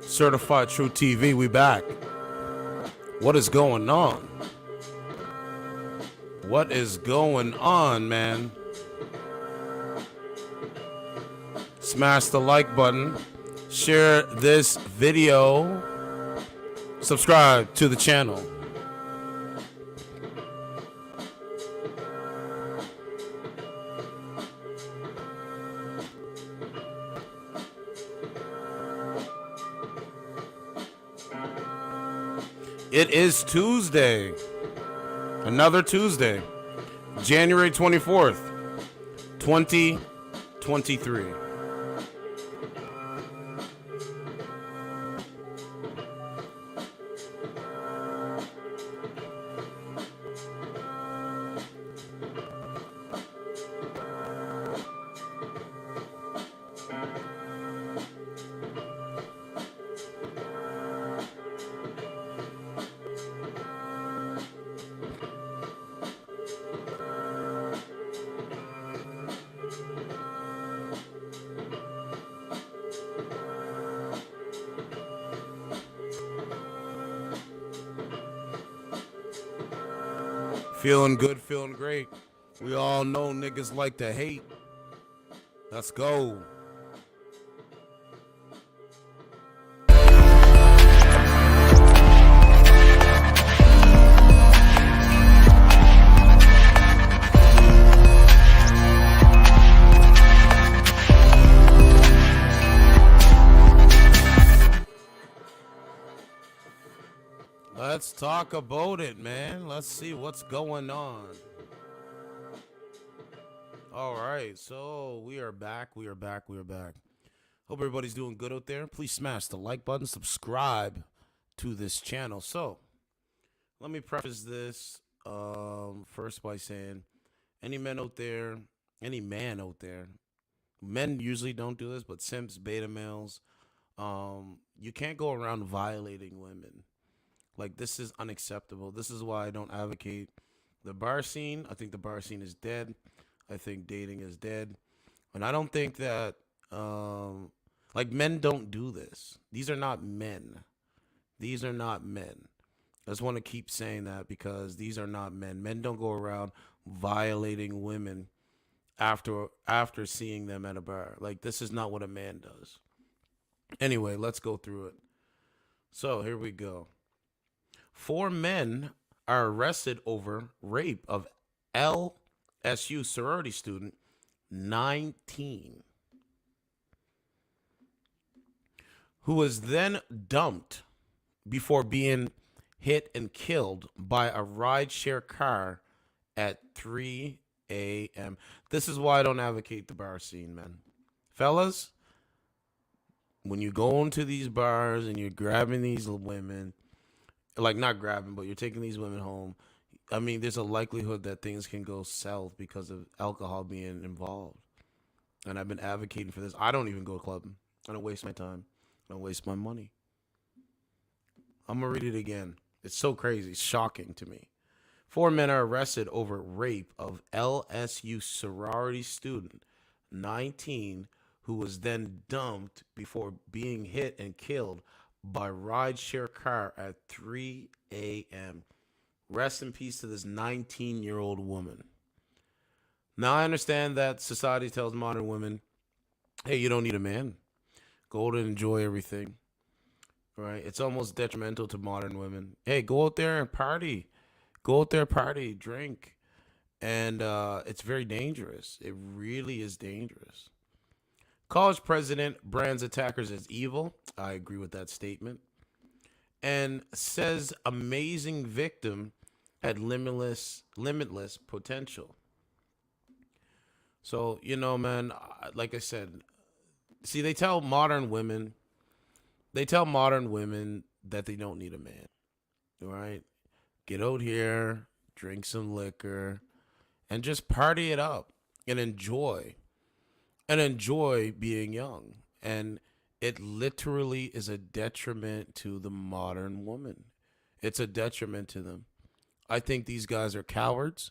Certified True TV, we back. What is going on? What is going on, man? Smash the like button. Share this video. Subscribe to the channel. It is Tuesday. Another Tuesday. January 24th, 2023. Feeling good, feeling great. We all know niggas like to hate. Let's go. Let's talk about it, man. Let's see what's going on. All right, so we are back. Hope everybody's doing good out there. Please smash the like button, subscribe to this channel. So, let me preface this first by saying, any man out there, men usually don't do this, but simps, beta males, you can't go around violating women. Like, this is unacceptable. This is why I don't advocate the bar scene. I think the bar scene is dead. I think dating is dead. And I don't think that, like, men don't do this. These are not men. These are not men. I just want to keep saying that because these are not men. Men don't go around violating women after seeing them at a bar. Like, this is not what a man does. Anyway, let's go through it. So, here we go. 4 men are arrested over rape of LSU sorority student 19, who was then dumped before being hit and killed by a rideshare car at 3 a.m. This is why I don't advocate the bar scene, man. Fellas, when you go into these bars and you're grabbing these women, like, not grabbing, but you're taking these women home, I mean, there's a likelihood that things can go south because of alcohol being involved. And I've been advocating for this. I don't even go clubbing. I don't waste my time. I don't waste my money. I'm going to read it again. It's so crazy. It's shocking to me. 4 men are arrested over rape of LSU sorority student 19, who was then dumped before being hit and killed by rideshare car at 3 a.m. Rest in peace to this 19-year-old woman. Now, I understand that society tells modern women, hey, you don't need a man. Go out and enjoy everything. Right? It's almost detrimental to modern women. Hey, go out there and party. Go out there, party, drink. And it's very dangerous. It really is dangerous. College president brands attackers as evil. I agree with that statement. And says amazing victim had limitless potential. So, you know, man, like I said, see, they tell modern women that they don't need a man. All right? Get out here, drink some liquor, and just party it up and enjoy being young. And it literally is a detriment to the modern woman. It's a detriment to them. I think these guys are cowards.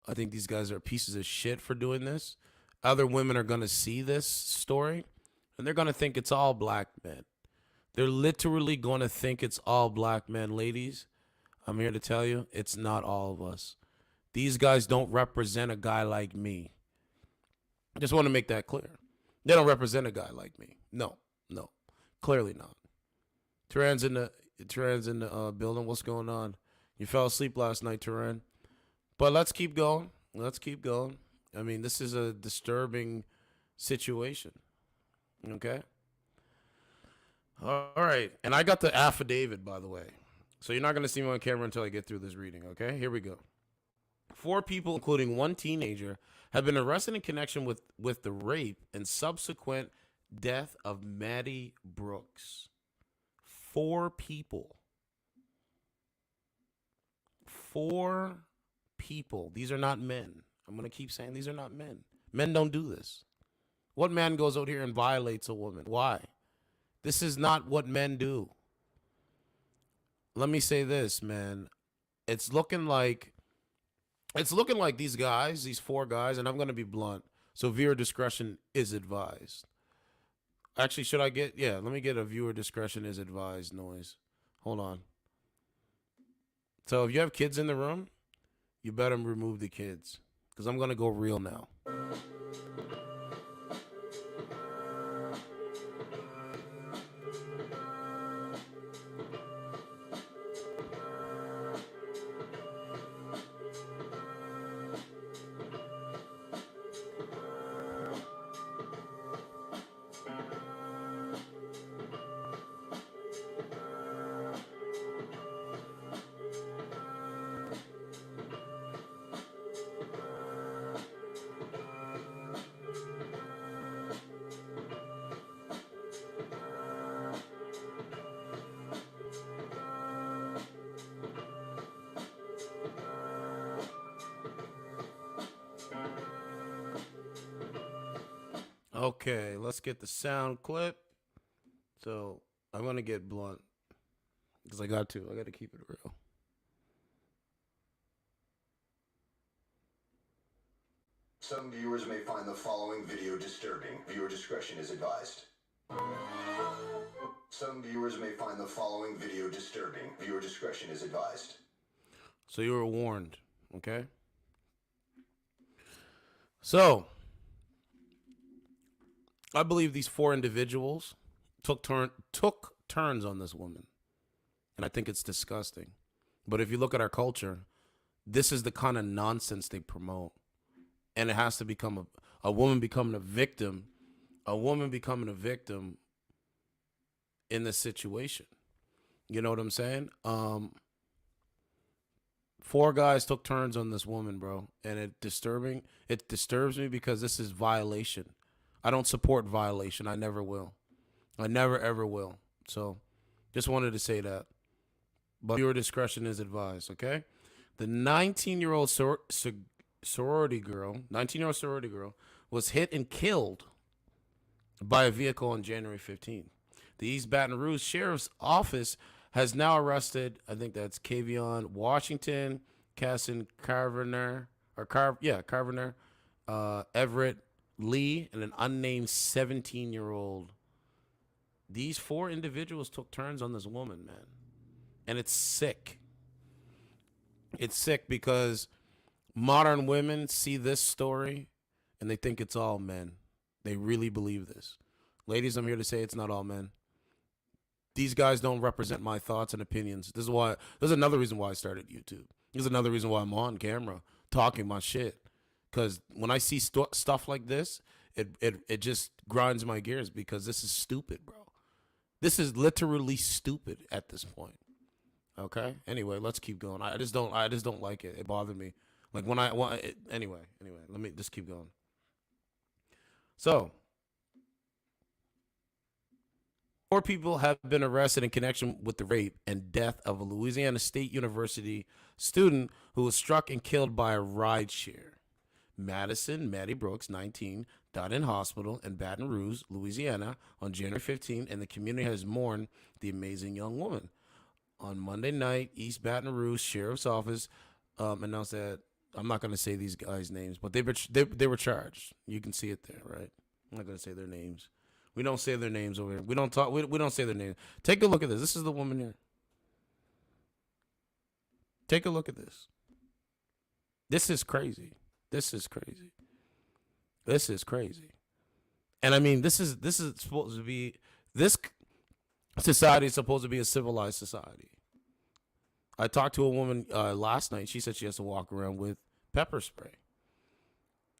I think these guys are pieces of shit for doing this. Other women are going to see this story and they're going to think it's all black men. They're literally going to think it's all black men, ladies. I'm here to tell you, it's not all of us. These guys don't represent a guy like me. I just want to make that clear. They don't represent a guy like me. No, clearly not. Turan's in the building. What's going on? You fell asleep last night, Turan. But let's keep going. I mean, this is a disturbing situation. Okay? All right. And I got the affidavit, by the way. So you're not going to see me on camera until I get through this reading, okay? Here we go. 4 people, including 1 teenager, have been arrested in connection with the rape and subsequent death of Maddy Brooks. 4 people. 4 people. These are not men. I'm going to keep saying these are not men. Men don't do this. What man goes out here and violates a woman? Why? This is not what men do. Let me say this, man. It's looking like these guys, these 4 guys, and I'm going to be blunt. So viewer discretion is advised. Actually, let me get a viewer discretion is advised noise. Hold on. So if you have kids in the room, you better remove the kids because I'm going to go real now. Okay, let's get the sound clip. So I'm going to get blunt because I got to keep it real. Some viewers may find the following video disturbing. Viewer discretion is advised. Some viewers may find the following video disturbing. Viewer discretion is advised. So you were warned, okay? So I believe these 4 individuals took turns on this woman. And I think it's disgusting. But if you look at our culture, this is the kind of nonsense they promote. And it has to become a woman becoming a victim, in this situation. You know what I'm saying? 4 guys took turns on this woman, bro. And it disturbs me because this is violation. I don't support violation. I never will. I never, ever will. So just wanted to say that. But your discretion is advised, okay? The 19-year-old sorority girl was hit and killed by a vehicle on January 15th. The East Baton Rouge Sheriff's Office has now arrested, I think that's Kavion Washington, Casson Carvener, Everett Lee, and an unnamed 17-year-old. These 4 individuals took turns on this woman, man. And it's sick. It's sick because modern women see this story and they think it's all men. They really believe this. Ladies, I'm here to say it's not all men. These guys don't represent my thoughts and opinions. This is another reason why I started YouTube. This is another reason why I'm on camera talking my shit. Because when I see stuff like this, it just grinds my gears because this is stupid, bro. This is literally stupid at this point. Okay? Anyway, let's keep going. I just don't like it. It bothered me. Like anyway, let me just keep going. So, 4 people have been arrested in connection with the rape and death of a Louisiana State University student who was struck and killed by a rideshare. Maddie Brooks, 19, died in hospital in Baton Rouge, Louisiana on January 15, and the community has mourned the amazing young woman. On Monday night, East Baton Rouge Sheriff's Office announced that I'm not gonna say these guys' names, but they were charged. You can see it there, right? I'm not gonna say their names. We don't say their names over here. We don't talk. We don't say their names. Take a look at this. This is the woman here. Take a look at this. This is crazy. This is crazy. This is crazy. And I mean, this is supposed to be this society is supposed to be a civilized society. I talked to a woman last night. She said she has to walk around with pepper spray.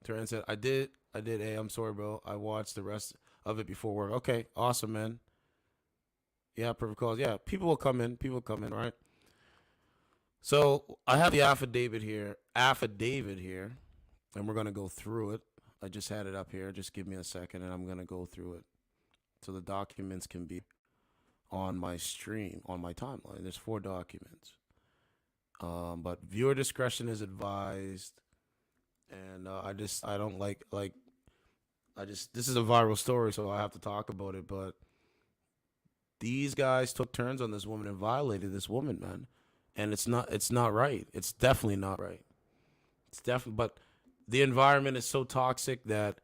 Taran said, I did. Hey, I'm sorry, bro. I watched the rest of it before work. Okay, awesome, man. Yeah, perfect calls. Yeah, people will come in, right? So I have the affidavit here, and we're going to go through it. I just had it up here. Just give me a second, and I'm going to go through it. So the documents can be on my stream, on my timeline. There's 4 documents. But viewer discretion is advised. And this is a viral story, so I have to talk about it. But these guys took turns on this woman and violated this woman, man. And it's not right. It's definitely not right. But the environment is so toxic that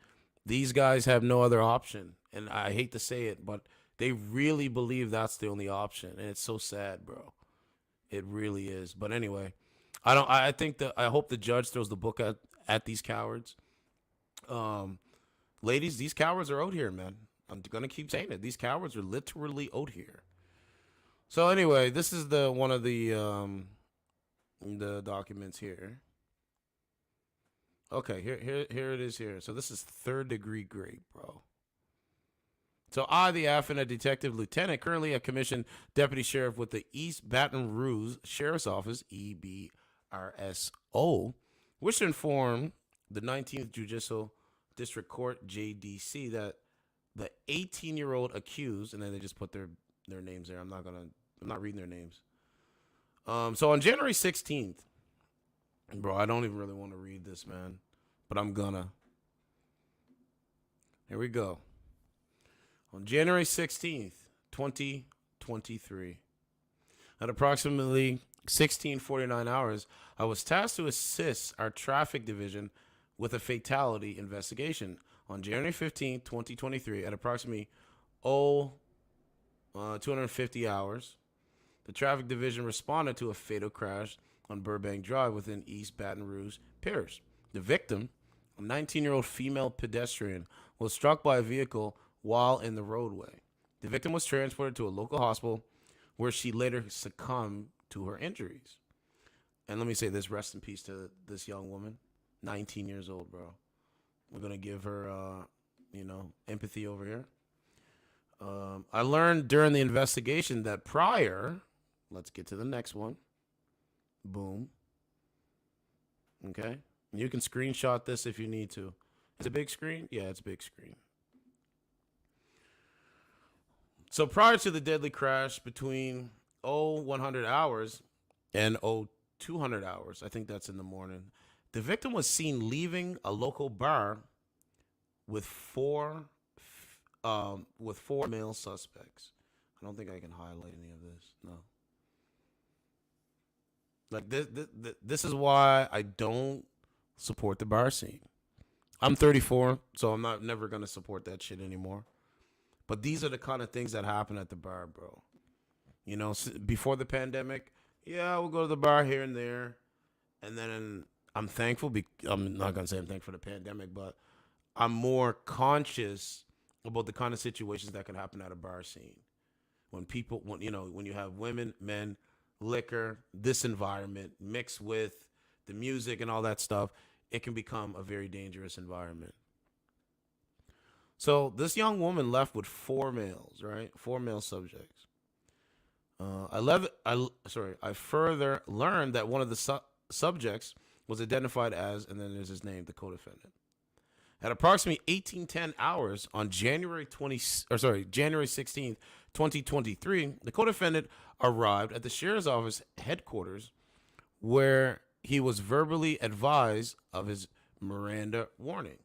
these guys have no other option. And I hate to say it, but they really believe that's the only option. And it's so sad, bro. It really is. But anyway, I hope the judge throws the book at these cowards. Ladies, these cowards are out here, man. I'm gonna keep saying it. These cowards are literally out here. So anyway, this is one of the documents here. Okay, here it is here. So this is 3rd-degree rape, bro. So I, the affidavit detective lieutenant, currently a commissioned deputy sheriff with the East Baton Rouge Sheriff's Office, EBRSO, wish to inform the 19th Judicial District Court, JDC, that the 18-year-old accused, and then they just put their names there. I'm not reading their names. So on January 16th, bro, I don't even really want to read this, man, but I'm gonna. Here we go. On January 16th, 2023, at approximately 16:49 hours, I was tasked to assist our traffic division with a fatality investigation. On January 15th, 2023, at approximately 250 hours, the traffic division responded to a fatal crash on Burbank Drive within East Baton Rouge Parish. The victim, a 19-year-old female pedestrian, was struck by a vehicle while in the roadway. The victim was transported to a local hospital where she later succumbed to her injuries. And let me say this, rest in peace to this young woman, 19 years old, bro. We're going to give her, empathy over here. I learned during the investigation that let's get to the next one. Boom. Okay. You can screenshot this if you need to. Is it big screen? Yeah, it's big screen. So prior to the deadly crash between 100 hours and 200 hours, I think that's in the morning, the victim was seen leaving a local bar with four male suspects. I don't think I can highlight any of this. No. Like this is why I don't support the bar scene. I'm 34, so I'm never gonna support that shit anymore. But these are the kind of things that happen at the bar, bro. You know, before the pandemic, yeah, we'll go to the bar here and there. And then I'm thankful. I'm not going to say I'm thankful for the pandemic, but I'm more conscious about the kind of situations that can happen at a bar scene. When you have women, men, liquor, this environment mixed with the music and all that stuff, it can become a very dangerous environment. So this young woman left with 4 males, right? 4 male subjects. I further learned that one of the subjects was identified as, and then there's his name, the co-defendant. At approximately 18:10 hours on January 16th, 2023, the co-defendant arrived at the sheriff's office headquarters where he was verbally advised of his Miranda warning.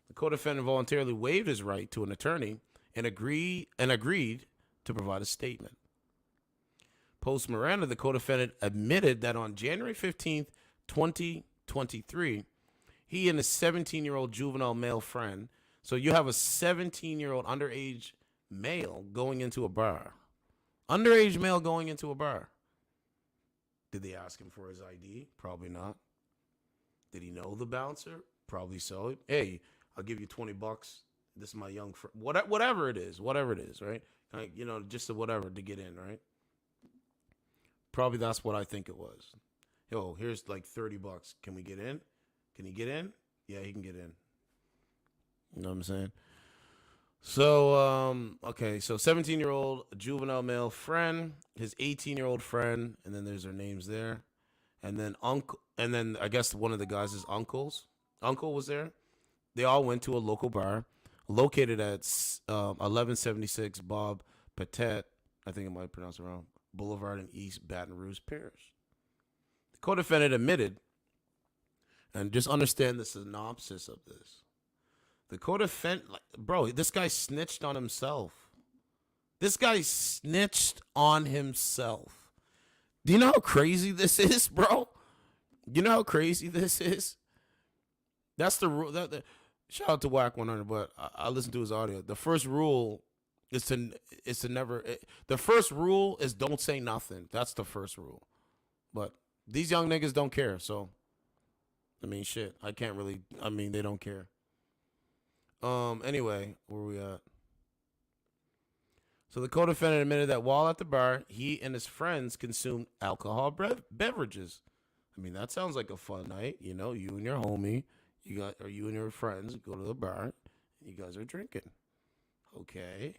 The co-defendant voluntarily waived his right to an attorney and agreed to provide a statement. Post Miranda, the co-defendant admitted that on January 15th, 2023, 23, he and a 17-year-old juvenile male friend. So you have a 17-year-old underage male going into a bar. Underage male going into a bar. Did they ask him for his ID? Probably not. Did he know the bouncer? Probably so. Hey, I'll give you $20. This is my young friend. Whatever it is, right? Like, just a whatever to get in, right? Probably that's what I think it was. Yo, here's like $30. Can we get in? Can he get in? Yeah, he can get in. You know what I'm saying? So, okay, so 17-year-old juvenile male friend, his 18-year-old friend, and then there's their names there. And then I guess one of the guys' uncles. Uncle was there. They all went to a local bar located at 1176 Bob Patet, I think I might pronounce it wrong, Boulevard in East Baton Rouge Parish. The co-defendant admitted, and just understand the synopsis of this. The co-defendant, bro, this guy snitched on himself. This guy snitched on himself. Do you know how crazy this is, bro? You know how crazy this is? That's the rule. Shout out to Whack 100, but I listened to his audio. The first rule is to never. The first rule is don't say nothing. That's the first rule. But these young niggas don't care. So, I mean, shit. I can't really. I mean, they don't care. Anyway, where we at? So the co-defendant admitted that while at the bar, he and his friends consumed alcohol beverages. I mean, that sounds like a fun night. You and your homie, you and your friends go to the bar, you guys are drinking. Okay.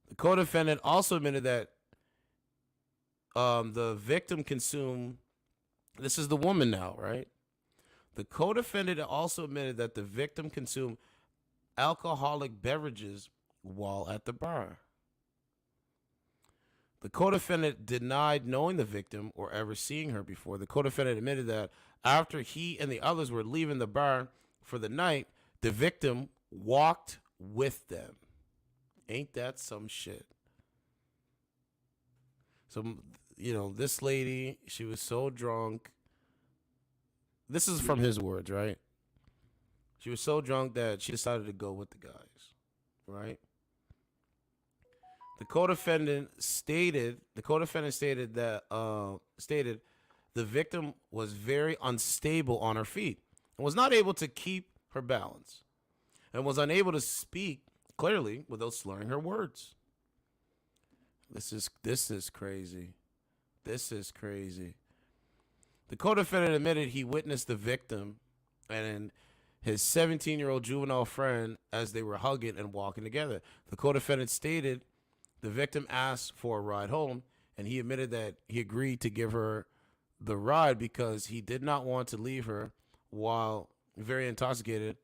The co-defendant also admitted that the victim consumed. This is the woman now, right? The co-defendant also admitted that the victim consumed alcoholic beverages while at the bar. The co-defendant denied knowing the victim or ever seeing her before. The co-defendant admitted that after he and the others were leaving the bar for the night, the victim walked with them. Ain't that some shit? So, this lady, she was so drunk. This is from his words, right? She was so drunk that she decided to go with the guys, right? The co-defendant stated that the victim was very unstable on her feet and was not able to keep her balance and was unable to speak clearly without slurring her words. This is crazy. This is crazy. The co-defendant admitted he witnessed the victim and his 17-year-old juvenile friend as they were hugging and walking together. The co-defendant stated the victim asked for a ride home, and he admitted that he agreed to give her the ride because he did not want to leave her while very intoxicated,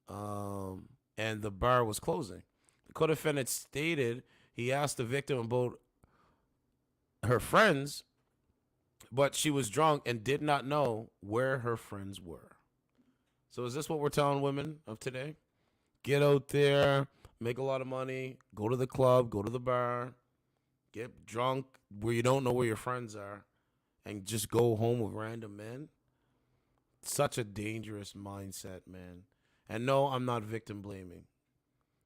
and the bar was closing. The co-defendant stated he asked the victim about her friends, but she was drunk and did not know where her friends were. So is this what we're telling women of today? Get out there, make a lot of money, go to the club, go to the bar, get drunk where you don't know where your friends are, and just go home with random men? Such a dangerous mindset, man. And no, I'm not victim blaming.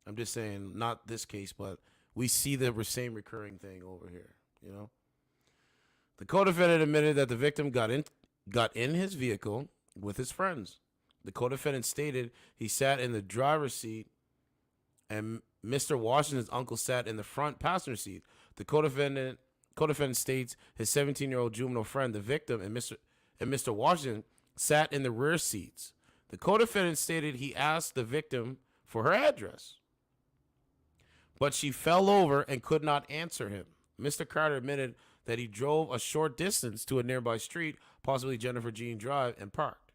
I'm just saying, not this case, but we see the same recurring thing over here, The co-defendant admitted that the victim got in his vehicle with his friends. The co-defendant stated he sat in the driver's seat and Mr. Washington's uncle sat in the front passenger seat. The co-defendant states his 17-year-old juvenile friend, the victim, and Mr. Washington sat in the rear seats. The co-defendant stated he asked the victim for her address, but she fell over and could not answer him. Mr. Carter admitted that he drove a short distance to a nearby street, possibly Jennifer Jean Drive, and parked.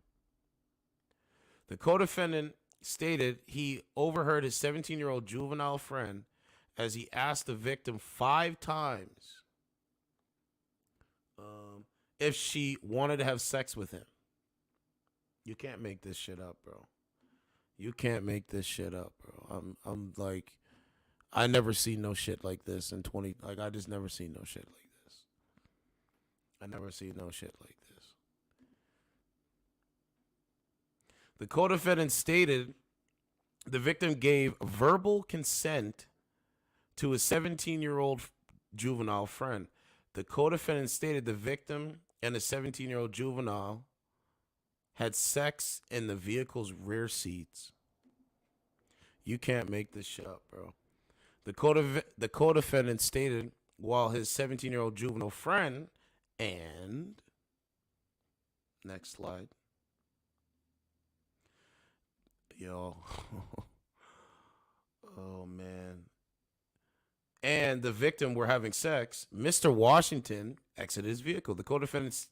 The co-defendant stated he overheard his 17-year-old juvenile friend as he asked the victim 5 times if she wanted to have sex with him. You can't make this shit up, bro. You can't make this shit up, bro. I'm like, I never seen no shit like this in 20. Like, I just never seen no shit like this. I never see no shit like this. The co-defendant stated the victim gave verbal consent to a 17-year-old juvenile friend. The co-defendant stated the victim and a 17-year-old juvenile had sex in the vehicle's rear seats. You can't make this shit up, bro. The co-defendant stated while his 17-year-old juvenile friend and next slide. Yo. Oh man. And the victim were having sex, Mr. Washington exited his vehicle. The co-defendant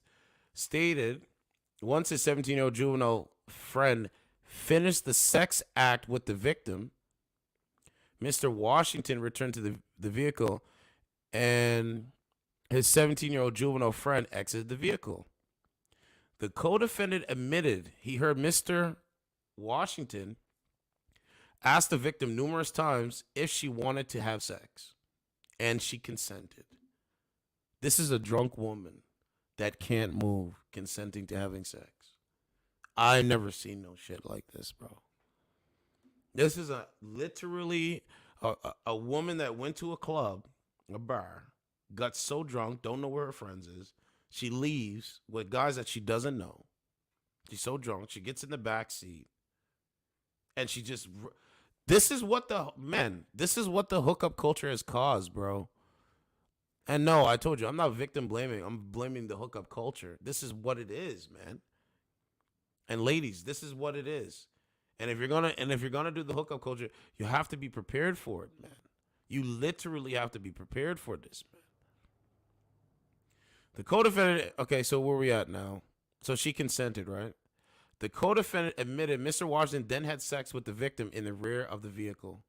stated once his 17-year-old juvenile friend finished the sex act with the victim, Mr. Washington returned to the vehicle and his 17-year-old juvenile friend exited the vehicle. The co-defendant admitted he heard Mr. Washington ask the victim numerous times if she wanted to have sex, and she consented. This is a drunk woman that can't move consenting to having sex. I've never seen no shit like this, bro. This is literally a woman that went to a club, a bar, got so drunk, don't know where her friends is. She leaves with guys that she doesn't know. She's so drunk, she gets in the back seat, and she just. This is what the hookup culture has caused, bro. And no, I told you, I'm not victim blaming. I'm blaming the hookup culture. This is what it is, man. And ladies, this is what it is. And if you're gonna do the hookup culture, you have to be prepared for it, man. You literally have to be prepared for this, man. The co-defendant, okay, so where we at now? So she consented, right? The co-defendant admitted Mr. Washington then had sex with the victim in the rear of the vehicle.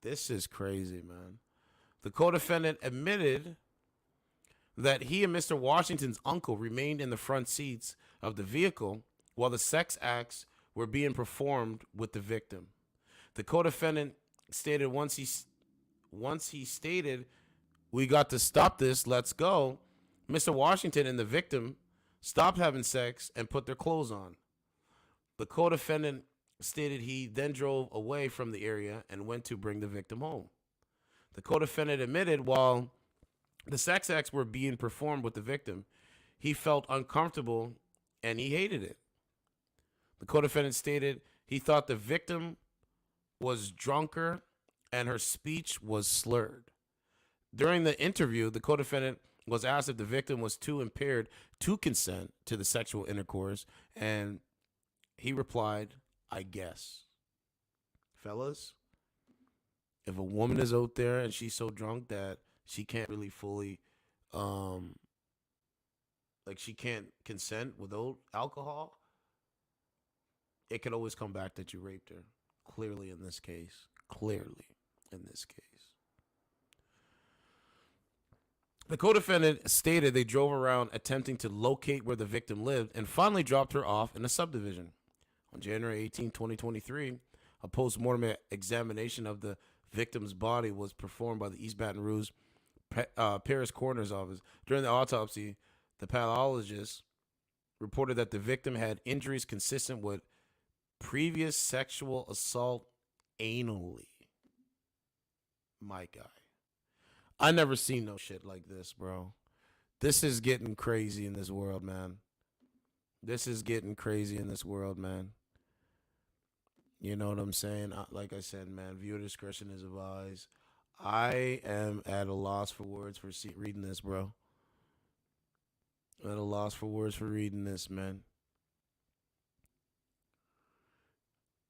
This is crazy, man. The co-defendant admitted that he and Mr. Washington's uncle remained in the front seats of the vehicle while the sex acts were being performed with the victim. The co-defendant stated once he stated, "We got to stop this, let's go," Mr. Washington and the victim stopped having sex and put their clothes on. The co-defendant stated he then drove away from the area and went to bring the victim home. The co-defendant admitted while the sex acts were being performed with the victim, he felt uncomfortable and he hated it. The co-defendant stated he thought the victim was drunker and her speech was slurred. During the interview, the co-defendant was asked if the victim was too impaired to consent to the sexual intercourse, and he replied, "I guess." Fellas, if a woman is out there and she's so drunk that she can't really fully, she can't consent without alcohol, it could always come back that you raped her. Clearly in this case. The co-defendant stated they drove around attempting to locate where the victim lived and finally dropped her off in a subdivision. On January 18, 2023, a post-mortem examination of the victim's body was performed by the East Baton Rouge Paris Coroner's Office. During the autopsy, the pathologist reported that the victim had injuries consistent with previous sexual assault anally. My guy. I never seen no shit like this, bro. This is getting crazy in this world, man. You know what I'm saying? Like I said, man, viewer discretion is advised. I am at a loss for words for reading this, bro. At a loss for words for reading this, man.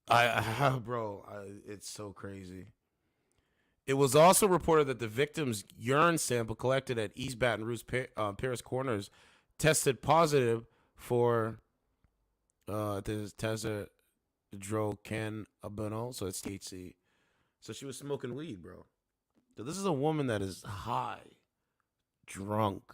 It's so crazy. It was also reported that the victim's urine sample collected at East Baton Rouge Paris Coroner's tested positive for testosterone, so it's THC. So she was smoking weed, bro. So this is a woman that is high, drunk,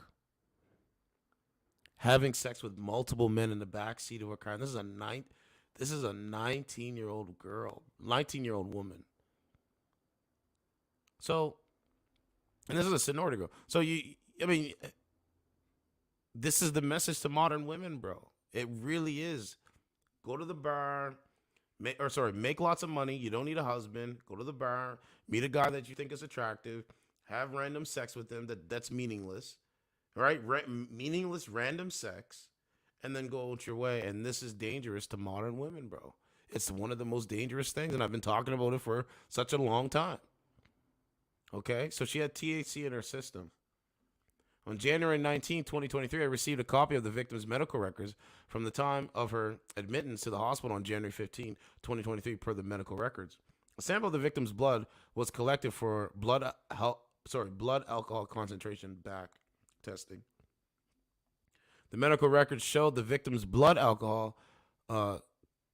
having sex with multiple men in the back seat of her car. This is a 19-year-old girl, 19-year-old woman. So, and this is a Sorority girl. So This is the message to modern women, bro. It really is. Go to the bar, make lots of money. You don't need a husband. Go to the bar, meet a guy that you think is attractive, have random sex with him that's meaningless, right? Meaningless random sex, and then go out your way. And this is dangerous to modern women, bro. It's one of the most dangerous things, and I've been talking about it for such a long time. Okay, so she had THC in her system. On January 19, 2023, I received a copy of the victim's medical records from the time of her admittance to the hospital on January 15, 2023, per the medical records. A sample of the victim's blood was collected for blood alcohol concentration back testing. The medical records showed the victim's blood alcohol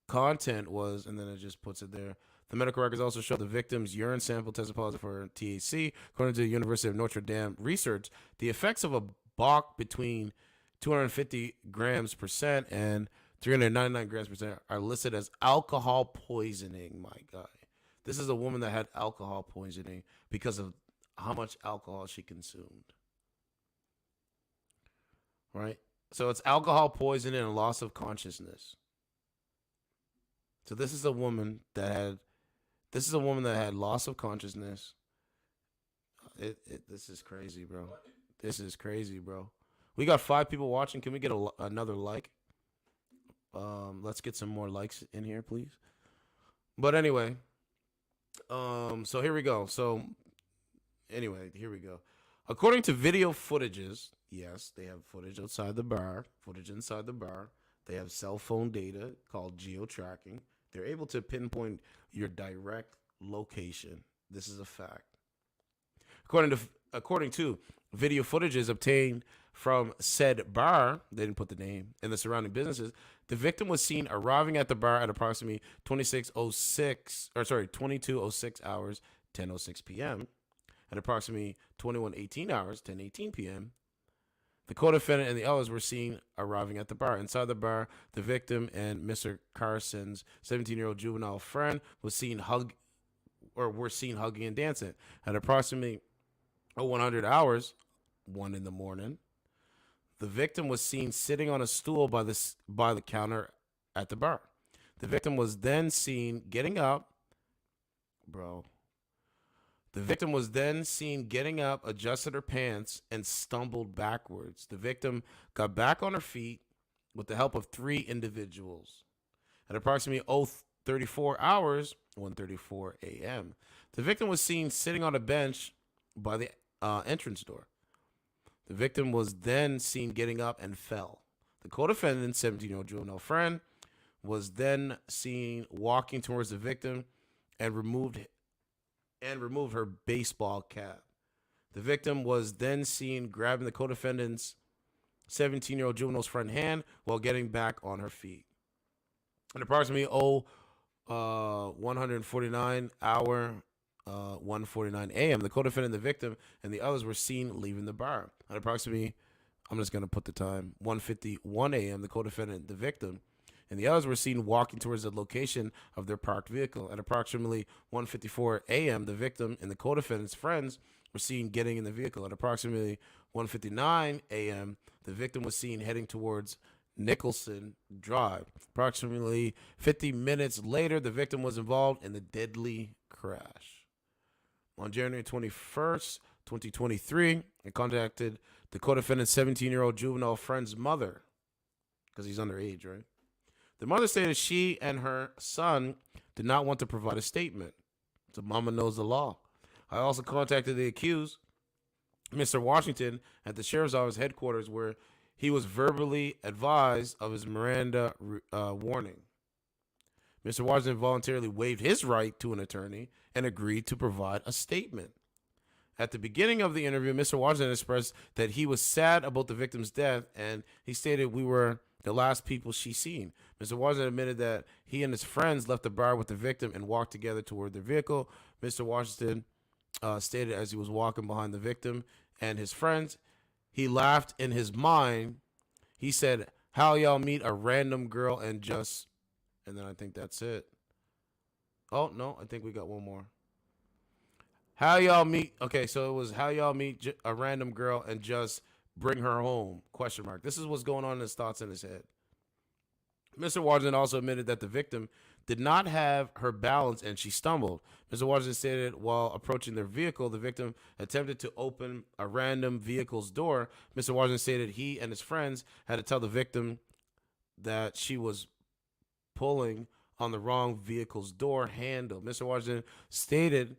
content was, and then it just puts it there. The medical records also show the victim's urine sample tested positive for THC. According to the University of Notre Dame research, the effects of a Bach between 250 grams percent and 399 grams percent are listed as alcohol poisoning, my guy. This is a woman that had alcohol poisoning because of how much alcohol she consumed. Right? So it's alcohol poisoning and loss of consciousness. So this is a woman that had loss of consciousness. This is crazy, bro. This is crazy, bro. We got 5 people watching. Can we get another like? Let's get some more likes in here, please. But anyway, so here we go. Here we go. According to video footages, yes, they have footage outside the bar, footage inside the bar. They have cell phone data called geo-tracking. They're able to pinpoint your direct location. This is a fact. According to video footages obtained from said bar, they didn't put the name, and the surrounding businesses, the victim was seen arriving at the bar at approximately 22:06 hours, 10:06 p.m. At approximately 21:18 hours, 10:18 p.m., the co-defendant and the others were seen arriving at the bar. Inside the bar, the victim and Mr. Carson's 17-year-old juvenile friend were seen hugging and dancing. At approximately 100 hours, 1 in the morning, the victim was seen sitting on a stool by the counter at the bar. The victim was then seen getting up, adjusted her pants, and stumbled backwards. The victim got back on her feet with the help of 3 individuals. At approximately 0:34 hours, 1:34 a.m., the victim was seen sitting on a bench by the entrance door. The victim was then seen getting up and fell. The co-defendant's 17-year-old juvenile friend was then seen walking towards the victim and removed her baseball cap. The victim was then seen grabbing the co-defendant's 17-year-old juvenile's front hand while getting back on her feet. At approximately 149 hour, 1:49 a.m., the co-defendant, the victim, and the others were seen leaving the bar. At approximately, I'm just going to put the time, 1:51 a.m., the co-defendant, the victim, and the others were seen walking towards the location of their parked vehicle. At approximately 1:54 a.m., the victim and the co-defendant's friends were seen getting in the vehicle. At approximately 1:59 a.m., the victim was seen heading towards Nicholson Drive. Approximately 50 minutes later, the victim was involved in the deadly crash. On January 21st, 2023, I contacted the co-defendant's 17-year-old juvenile friend's mother, because he's underage, right? The mother stated she and her son did not want to provide a statement. So mama knows the law. I also contacted the accused, Mr. Washington, at the sheriff's office headquarters, where he was verbally advised of his Miranda warning. Mr. Washington voluntarily waived his right to an attorney and agreed to provide a statement. At the beginning of the interview, Mr. Washington expressed that he was sad about the victim's death, and he stated we were the last people she seen. Mr. Washington admitted that he and his friends left the bar with the victim and walked together toward their vehicle. Mr. Washington stated as he was walking behind the victim and his friends, he laughed in his mind. He said, "How y'all meet a random girl and just," and then I think that's it. Oh, no, I think we got one more. How y'all meet, okay, so it was how y'all meet a random girl and just bring her home? Question mark. This is what's going on in his thoughts in his head. Mr. Washington also admitted that the victim did not have her balance and she stumbled. Mr. Washington stated while approaching their vehicle, the victim attempted to open a random vehicle's door. Mr. Washington stated he and his friends had to tell the victim that she was pulling on the wrong vehicle's door handle. Mr. Washington stated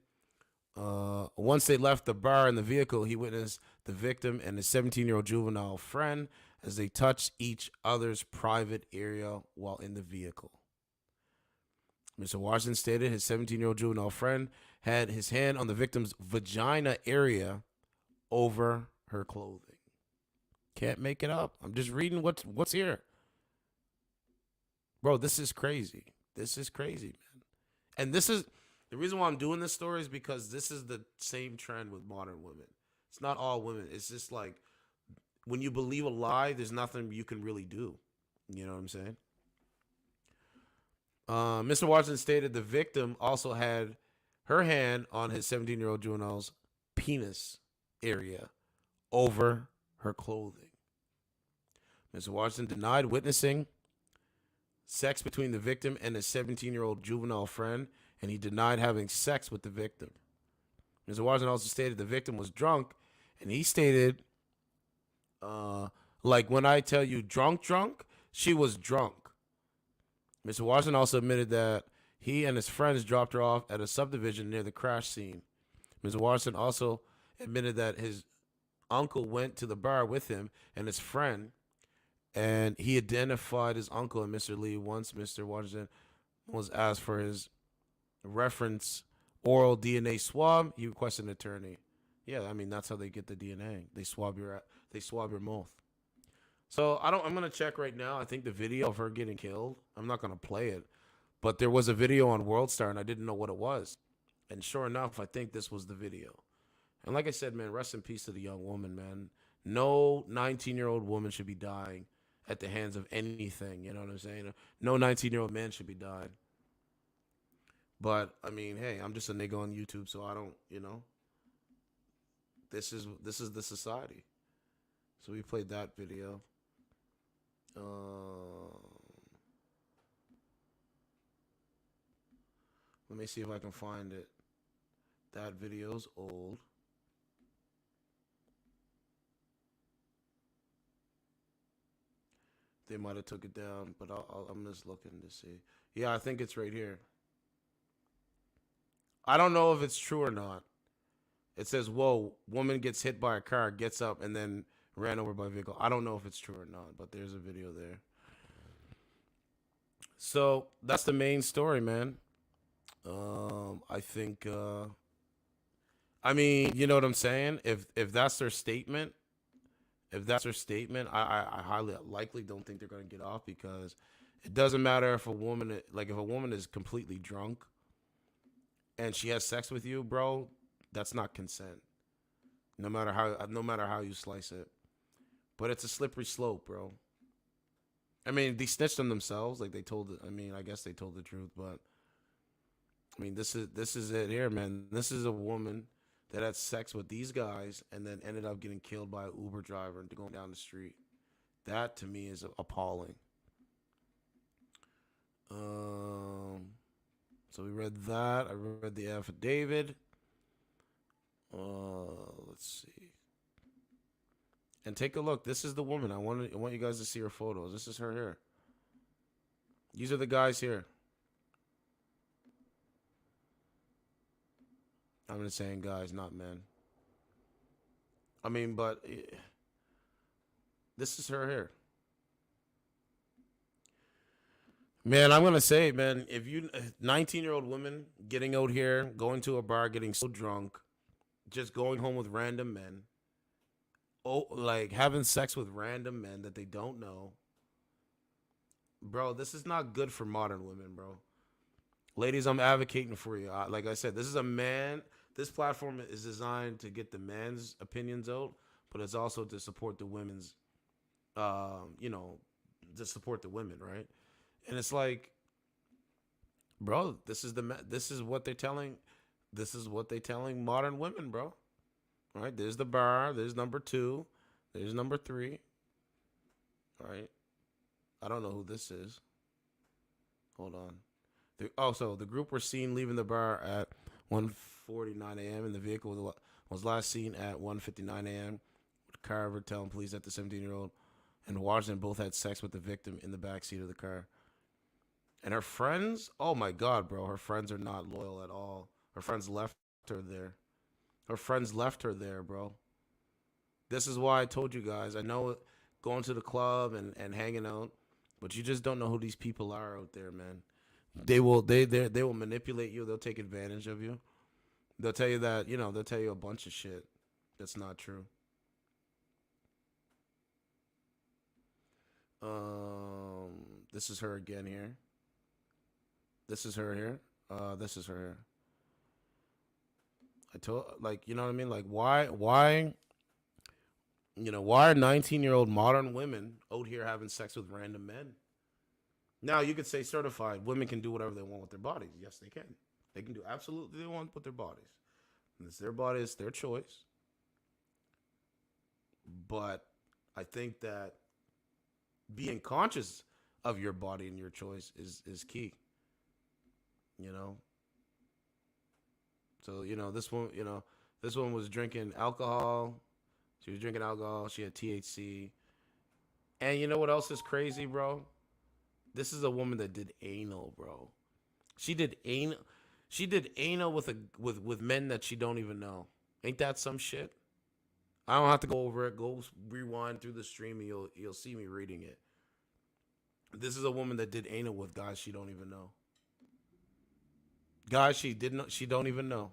once they left the bar in the vehicle, he witnessed the victim and his 17-year-old juvenile friend as they touched each other's private area while in the vehicle. Mr. Washington stated his 17-year-old juvenile friend had his hand on the victim's vagina area over her clothing. Can't make it up. I'm just reading what's here. Bro, this is crazy. This is crazy, man. And this is the reason why I'm doing this story is because this is the same trend with modern women. It's not all women. It's just like when you believe a lie, there's nothing you can really do. You know what I'm saying? Mr. Washington stated the victim also had her hand on his 17-year-old juvenile's penis area over her clothing. Mr. Washington denied witnessing sex between the victim and his 17-year-old juvenile friend, and he denied having sex with the victim. Mr. Washington also stated the victim was drunk, and he stated, like when I tell you drunk, she was drunk. Mr. Washington also admitted that he and his friends dropped her off at a subdivision near the crash scene. Mr. Washington also admitted that his uncle went to the bar with him and his friend, and he identified his uncle and Mr. Lee. Once Mr. Washington was asked for his reference oral DNA swab, he requested an attorney. Yeah, I mean that's how they get the DNA. They swab your mouth. So I'm gonna check right now. I think the video of her getting killed, I'm not gonna play it, but there was a video on WorldStar and I didn't know what it was. And sure enough, I think this was the video. And like I said, man, rest in peace to the young woman, man. No 19-year-old woman should be dying at the hands of anything, you know what I'm saying? No 19-year-old man should be dying. But I mean, hey, I'm just a nigga on YouTube, so I don't, you know. This is the society. So we played that video. Let me see if I can find it. That video's old. They might have took it down, but I'm just looking to see. Yeah, I think it's right here. I don't know if it's true or not. It says, whoa, woman gets hit by a car, gets up, and then ran over by a vehicle. I don't know if it's true or not, but there's a video there. So that's the main story, man. I think, I mean, you know what I'm saying? If that's their statement, I highly likely don't think they're going to get off, because it doesn't matter if a woman is completely drunk and she has sex with you, bro, that's not consent. No matter how you slice it. But it's a slippery slope, bro. I mean, they snitched on themselves, like I guess they told the truth, but I mean, this is it here, man. This is a woman that had sex with these guys and then ended up getting killed by an Uber driver and going down the street. That to me is appalling. So we read that. I read the affidavit. Let's see. And take a look. This is the woman. I want you guys to see her photos. This is her here. These are the guys here. I'm just saying guys, not men. I mean, but this is her here. Man, I'm going to say, man, if you 19-year-old woman getting out here, going to a bar, getting so drunk, just going home with random men, like having sex with random men that they don't know. Bro, this is not good for modern women, bro. Ladies, I'm advocating for you. Like I said, this platform is designed to get the men's opinions out, but it's also to support the women's, to support the women, right? And it's like, bro, this is what they're telling modern women, bro. Right? There's the bar, there's number 2, There's number 3. All right. I don't know who this is. Hold on. So the group were seen leaving the bar at 1:49 a.m. and the vehicle was last seen at 1:59 a.m. with Carver telling police that the 17-year-old and Washington both had sex with the victim in the backseat of the car. And her friends, oh my God, bro, her friends are not loyal at all. Her friends left her there. Her friends left her there, bro. This is why I told you guys. I know going to the club and hanging out, but you just don't know who these people are out there, man. They will manipulate you. They'll take advantage of you. They'll tell you that, they'll tell you a bunch of shit that's not true. This is her again here. This is her here. This is her here. I told, like, you know what I mean? Like, why are 19-year-old modern women out here having sex with random men? Now, you could say certified. Women can do whatever they want with their bodies. Yes, they can. They can do absolutely what they want with their bodies. And it's their body, it's their choice. But I think that being conscious of your body and your choice is key. So, this one was drinking alcohol. She was drinking alcohol. She had THC. And you know what else is crazy, bro? This is a woman that did anal, bro. She did anal. She did anal with men that she don't even know. Ain't that some shit? I don't have to go over it. Go rewind through the stream and you'll see me reading it. This is a woman that did anal with guys she don't even know. Guys she don't even know.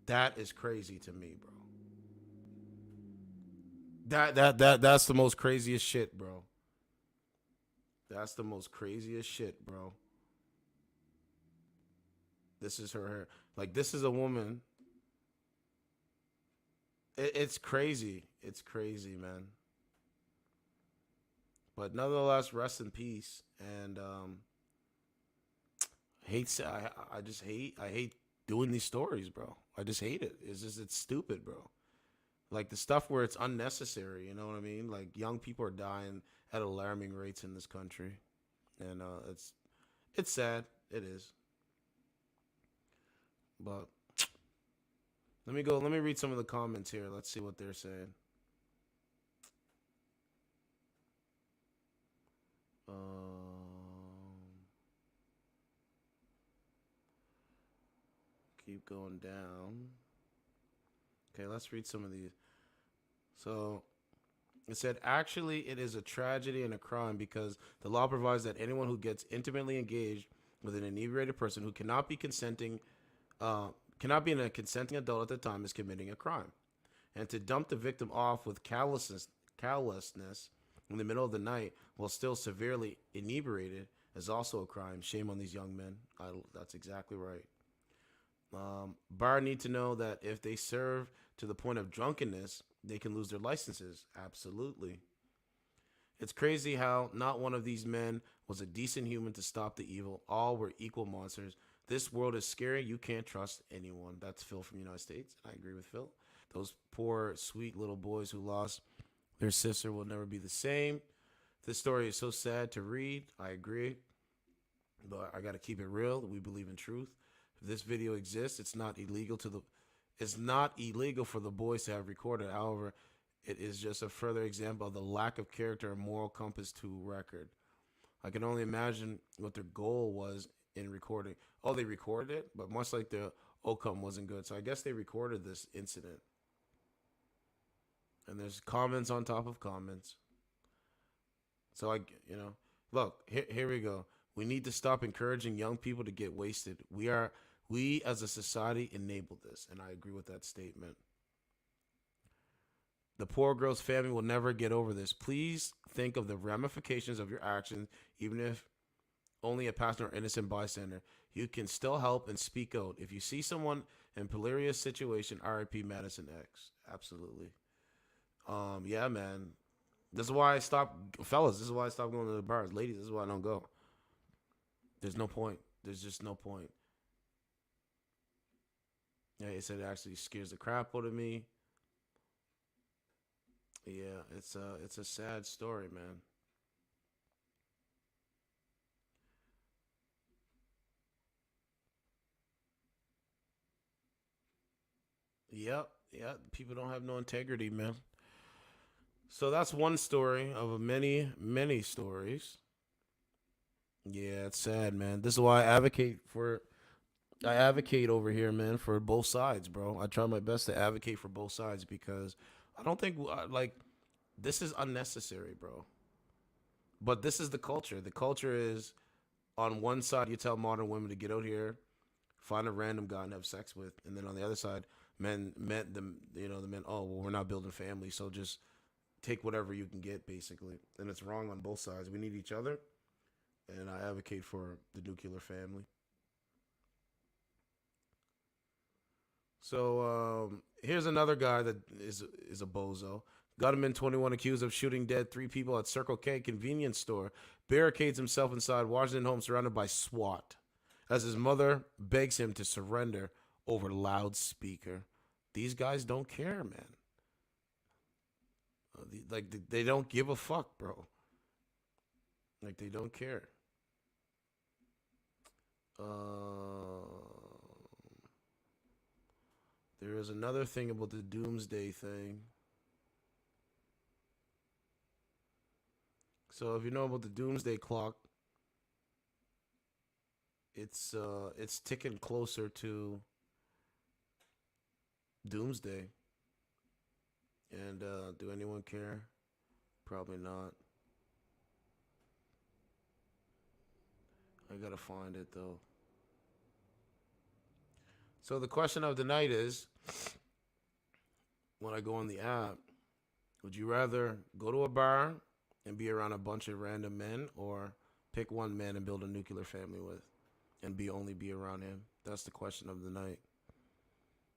That is crazy to me, bro. That's the most craziest shit, bro. That's the most craziest shit, bro. This is her. Like, this is a woman. It's crazy. It's crazy, man. But nonetheless, rest in peace. And I hate doing these stories, bro. I just hate it. It's stupid, bro. Like the stuff where it's unnecessary, you know what I mean? Like young people are dying at alarming rates in this country. And it's sad. It is. But let me read some of the comments here. Let's see what they're saying. Keep going down. Okay, let's read some of these. So it said, actually, it is a tragedy and a crime because the law provides that anyone who gets intimately engaged with an inebriated person who cannot be a consenting adult at the time is committing a crime. And to dump the victim off with callousness in the middle of the night while still severely inebriated is also a crime. Shame on these young men. That's exactly right. Bar need to know that if they serve to the point of drunkenness, they can lose their licenses. Absolutely. It's crazy how not one of these men was a decent human to stop the evil. All were equal monsters. This world is scary. You can't trust anyone. That's Phil from the United States. I agree with Phil. Those poor, sweet little boys who lost their sister will never be the same. This story is so sad to read. I agree. But I got to keep it real. We believe in truth. If this video exists, it's not illegal for the boys to have recorded. However, it is just a further example of the lack of character and moral compass to record. I can only imagine what their goal was in recording. Oh, they recorded it, but much like the outcome wasn't good. So I guess they recorded this incident. And there's comments on top of comments. So look, here we go. We need to stop encouraging young people to get wasted. We as a society enable this, and I agree with that statement. The poor girl's family will never get over this. Please think of the ramifications of your actions, even if only a passenger or innocent bystander. You can still help and speak out. If you see someone in a precarious situation, RIP Madison X. Absolutely. Yeah, man. This is why I stopped, fellas, this is why I stopped going to the bars. Ladies, this is why I don't go. There's no point. There's just no point. Yeah, he said it actually scares the crap out of me. Yeah, it's a sad story, man. Yep, yep. People don't have no integrity, man. So that's one story of many, many stories. Yeah, it's sad, man. This is why I advocate over here, man, for both sides, bro. I try my best to advocate for both sides because I don't think like this is unnecessary, bro. But this is the culture. The culture is on one side you tell modern women to get out here, find a random guy and have sex with, and then on the other side, the men, oh well, we're not building family, so just take whatever you can get, basically. And it's wrong on both sides. We need each other, and I advocate for the nuclear family. So here's another guy that is a bozo. Gunman 21 accused of shooting dead three people at Circle K convenience store barricades himself inside Washington home surrounded by SWAT as his mother begs him to surrender over loudspeaker. These guys don't care, man. Like they don't give a fuck, bro. Like they don't care. Uh, there is another thing about the doomsday thing. So if you know about the doomsday clock, it's ticking closer to doomsday. And do anyone care? Probably not. I gotta find it though. So the question of the night is, when I go on the app, would you rather go to a bar and be around a bunch of random men, or pick one man and build a nuclear family with, and be around him? That's the question of the night.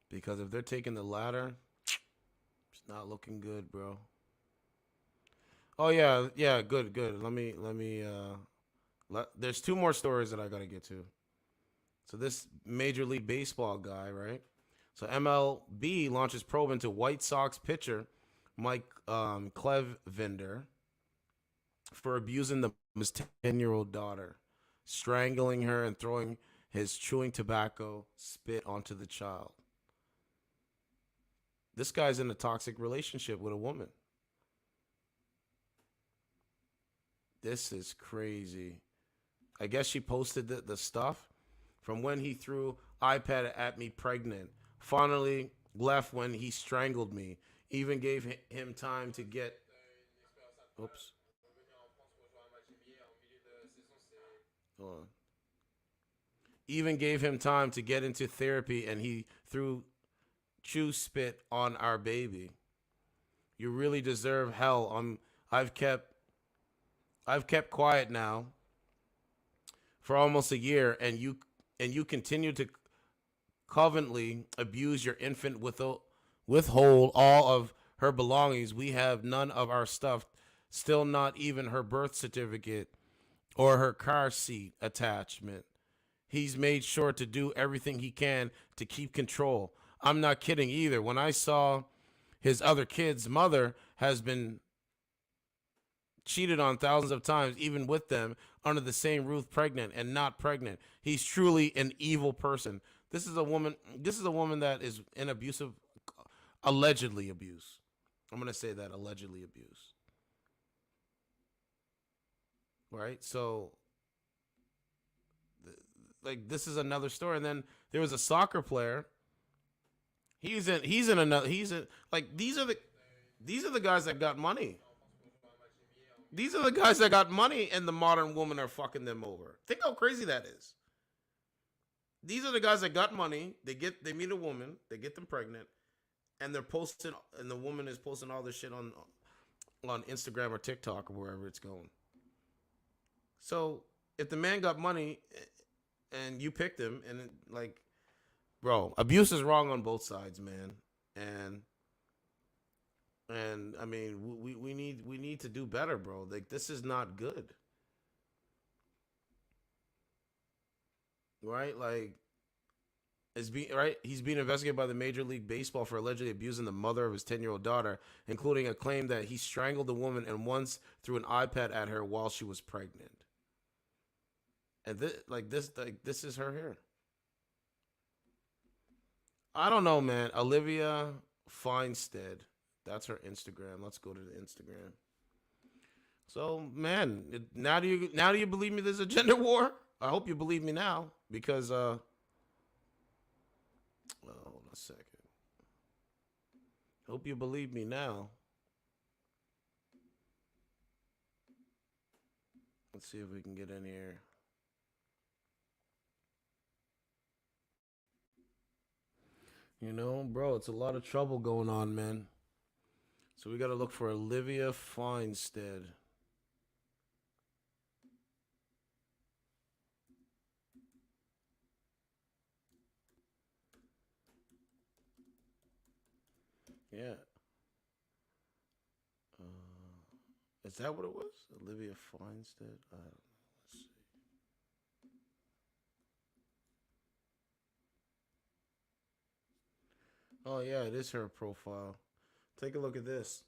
Because if they're taking the latter, it's not looking good, bro. Oh yeah, yeah, good, good. There's two more stories that I gotta get to. So this Major League Baseball guy, right? So MLB launches probe into White Sox pitcher Mike Clevinder for abusing his 10-year-old daughter, strangling her and throwing his chewing tobacco spit onto the child. This guy's in a toxic relationship with a woman. This is crazy. I guess she posted the stuff from when he threw iPad at me pregnant. Finally left when he strangled me. Even gave him time to get. Oops. Hold on. Even gave him time to get into therapy, and he threw chew spit on our baby. You really deserve hell. I've kept I've kept quiet now for almost a year, and you continue to covenantly abuse your infant, withhold all of her belongings. We have none of our stuff, still not even her birth certificate or her car seat attachment. He's made sure to do everything he can to keep control. I'm not kidding either. When I saw his other kid's mother has been cheated on thousands of times, even with them under the same roof, pregnant and not pregnant. He's truly an evil person. This is a woman. This is a woman that is in abusive, allegedly abuse. I'm gonna say that allegedly abuse. Right. So, like, this is another story. And then there was a soccer player. He's in another. He's in like these are the guys that got money. These are the guys that got money, and the modern women are fucking them over. Think how crazy that is. These are the guys that got money. They meet a woman, they get them pregnant, and they're posting, and the woman is posting all this shit on Instagram or TikTok or wherever it's going. So if the man got money and you picked him, and like, bro, abuse is wrong on both sides, man. And I mean, we need to do better, bro. Like this is not good, right? Like He's being investigated by the Major League Baseball for allegedly abusing the mother of his 10-year-old daughter, including a claim that he strangled the woman and once threw an iPad at her while she was pregnant. And this is her here. I don't know, man. Olivia Feinstead. That's her Instagram. Let's go to the Instagram. So, man, now do you believe me there's a gender war? I hope you believe me now because well, hold on a second. Hope you believe me now. Let's see if we can get in here. You know, bro, it's a lot of trouble going on, man. So we got to look for Olivia Feinstead. Yeah. Is that what it was? Olivia Feinstead? I don't know. Let's see. Oh, yeah, it is her profile. Take a look at this.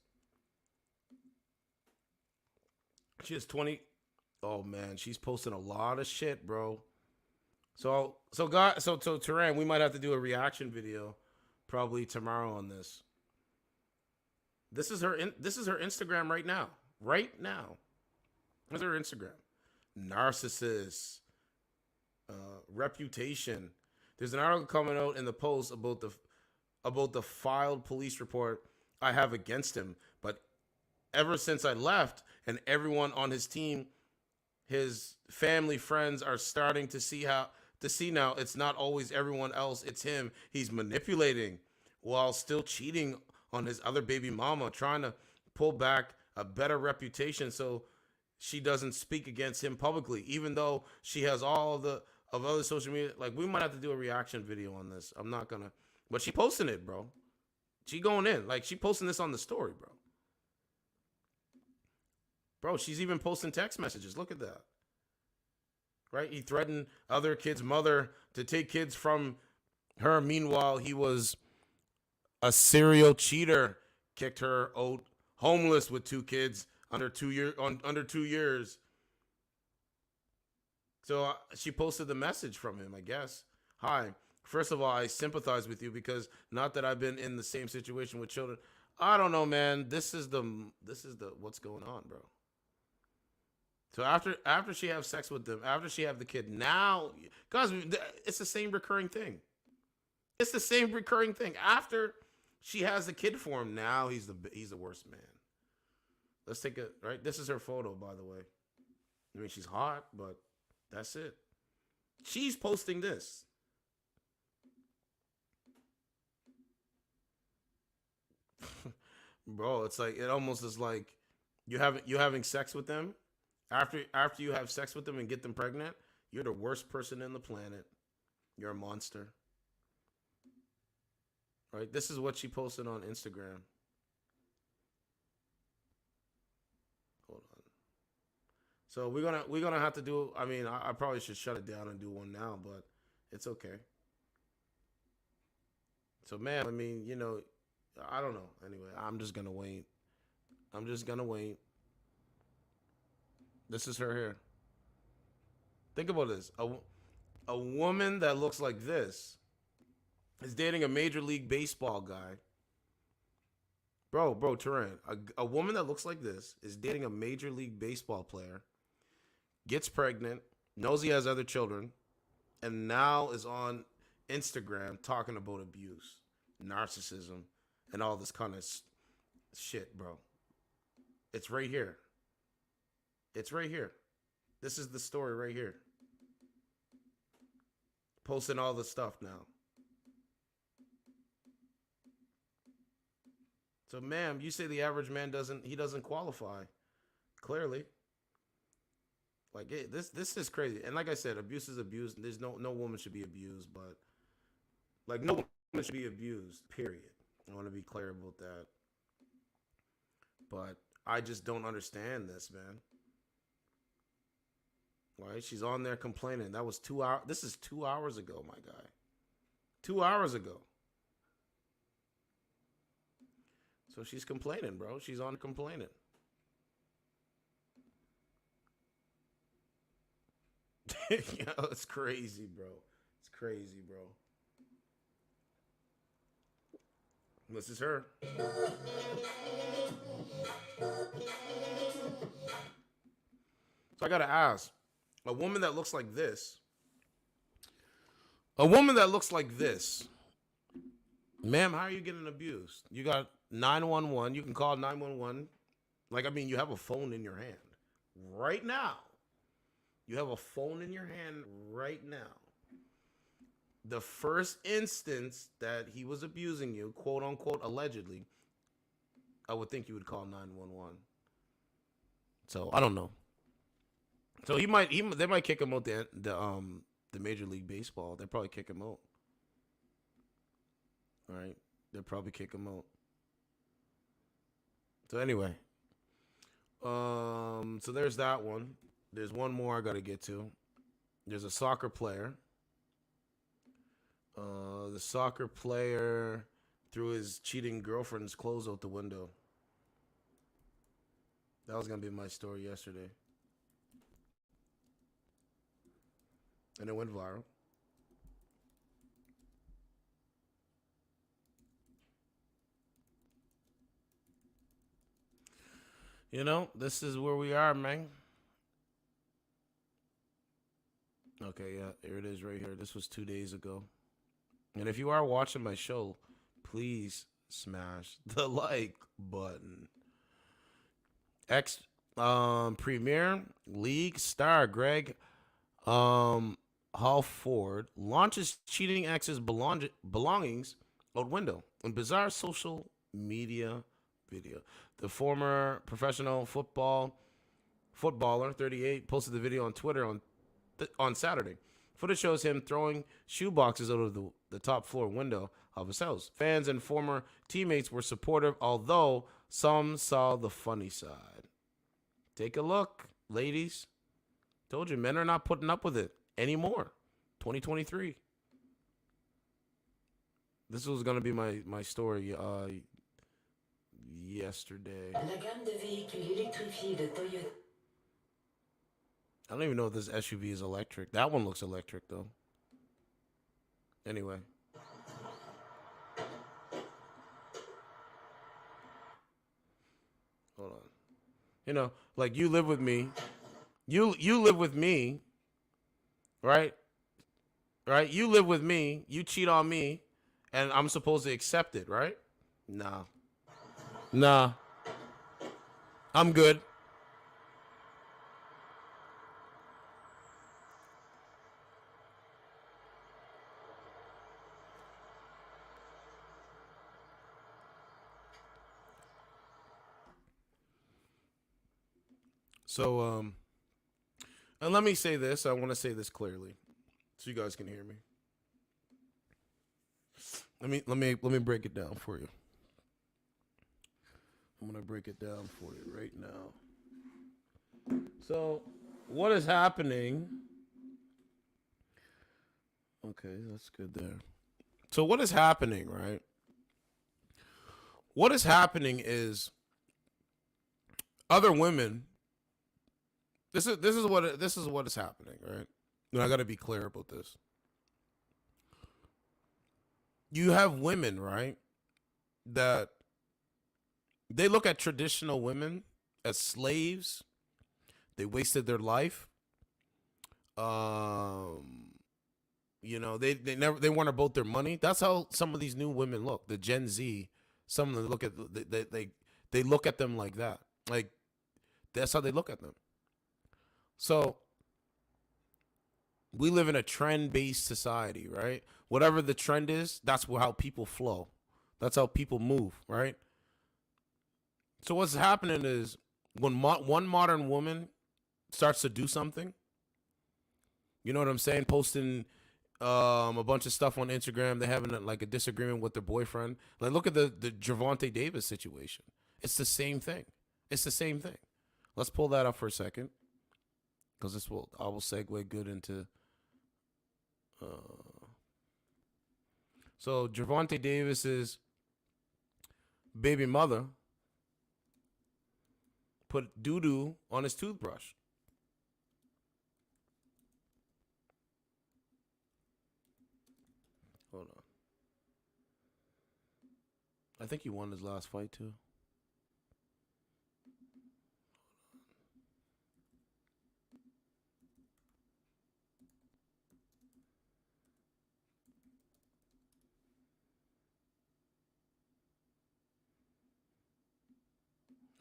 She has 20. Oh, man, she's posting a lot of shit, bro. So Turan, we might have to do a reaction video probably tomorrow on this. This is her Instagram right now. Right now. What's her Instagram? Narcissist. Reputation. There's an article coming out in the Post about the filed police report I have against him. But ever since I left and everyone on his team, his family, friends are starting to see now it's not always everyone else, it's him. He's manipulating while still cheating on his other baby mama, trying to pull back a better reputation so she doesn't speak against him publicly, even though she has all of other social media. Like, we might have to do a reaction video on this. I'm not gonna, but she posting it, bro. She going in. Like, she posting this on the story, bro. Bro, she's even posting text messages. Look at that. Right? He threatened other kids' mother to take kids from her. Meanwhile, he was a serial cheater, kicked her out homeless with 2 kids under 2 years. So she posted the message from him, I guess. Hi. First of all, I sympathize with you because not that I've been in the same situation with children. I don't know, man. This is the what's going on, bro. So after she have sex with them, after she have the kid, now, guys, it's the same recurring thing. It's the same recurring thing. After she has the kid for him, now he's the worst man. Let's take it, right? This is her photo, by the way. I mean, she's hot, but that's it. She's posting this. Bro, it's like, it almost is like you having sex with them. After you have sex with them and get them pregnant, you're the worst person in the planet. You're a monster. Right? This is what she posted on Instagram. Hold on. So we're gonna have to do. I mean, I probably should shut it down and do one now, but it's okay. So, man, I mean, you know, I don't know. Anyway, I'm just gonna wait. This is her here. Think about this. A woman that looks like this is dating a Major League Baseball guy. Bro, Turan, a woman that looks like this is dating a Major League Baseball player, gets pregnant, knows he has other children, and now is on Instagram talking about abuse, narcissism, and all this kind of shit, bro. It's right here. It's right here. This is the story right here. Posting all the stuff now. So, ma'am, you say the average man doesn't qualify. Clearly. Like, this is crazy. And like I said, abuse is abuse. There's no woman should be abused, but like, no woman should be abused, period. I want to be clear about that. But I just don't understand this, man. Right? She's on there complaining. That was 2 hours. This is 2 hours ago, my guy. 2 hours ago. So she's complaining, bro. She's on complaining. Yo, it's crazy, bro. It's crazy, bro. This is her. So I gotta ask, a woman that looks like this, ma'am, how are you getting abused? You got 911. You can call 911. Like, I mean, you have a phone in your hand right now. You have a phone in your hand right now. The first instance that he was abusing you, quote unquote, allegedly, I would think you would call 911. So I don't know. So they might kick him out the Major League Baseball. They'll probably kick him out. All right, they'll probably kick him out. So anyway, so there's that one. There's one more I got to get to. There's a soccer player. The soccer player threw his cheating girlfriend's clothes out the window. That was going to be my story yesterday. And it went viral. You know, this is where we are, man. Okay, yeah, here it is right here. This was 2 days ago. And if you are watching my show, please smash the like button. Premier League star Greg Halford launches cheating ex's belongings out window in bizarre social media video. The former professional footballer, 38, posted the video on Twitter on Saturday. Footage shows him throwing shoe boxes out of the top floor window of his house. Fans and former teammates were supportive, although some saw the funny side. Take a look, ladies. Told you, men are not putting up with it anymore. 2023. This was going to be my story yesterday. La gamme de véhicules électrifiés de Toyota. I don't even know if this SUV is electric. That one looks electric, though. Anyway. Hold on. You know, like, you live with me. You live with me, right? Right? You live with me. You cheat on me, and I'm supposed to accept it, right? Nah. I'm good. So, and let me say this. I want to say this clearly, so you guys can hear me. Let me break it down for you. I'm gonna break it down for you right now. So, what is happening? Okay, that's good there. So, what is happening, right? What is happening is other women. This is what is happening, right? And I got to be clear about this. You have women, right, that they look at traditional women as slaves. They wasted their life. You know, they weren't about their money. That's how some of these new women look. The Gen Z, some of them look at they look at them like that. Like, that's how they look at them. So we live in a trend-based society, right? Whatever the trend is, that's how people flow. That's how people move, right? So what's happening is when one modern woman starts to do something, you know what I'm saying? Posting a bunch of stuff on Instagram. They're having like a disagreement with their boyfriend. Like, look at the Gervonta Davis situation. It's the same thing. It's the same thing. Let's pull that up for a second, because I will segue good into. So Gervonta Davis's baby mother put doo-doo on his toothbrush. Hold on. I think he won his last fight too.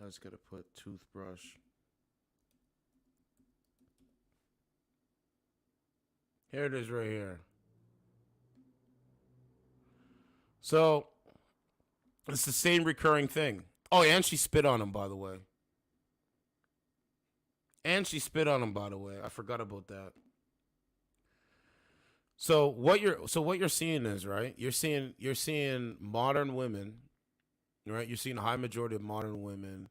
I just gotta put toothbrush. Here it is right here. So it's the same recurring thing. Oh, and she spit on him, by the way. I forgot about that. So what you're seeing is, right? You're seeing modern women, right? You're seeing a high majority of modern women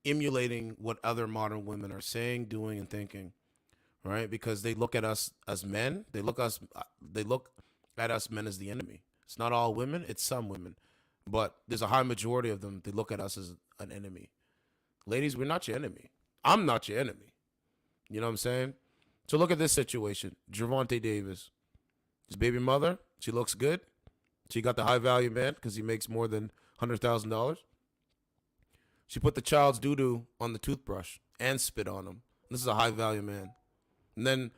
emulating what other modern women are saying, doing, and thinking, right? Because they look at us as men. They look at us men as the enemy. It's not all women, it's some women. But there's a high majority of them, they look at us as an enemy. Ladies, we're not your enemy. I'm not your enemy. You know what I'm saying? So look at this situation. Gervonta Davis, his baby mother, she looks good. She got the high value man because he makes more than $100,000. She put the child's doo-doo on the toothbrush and spit on him. This is a high value man. And then,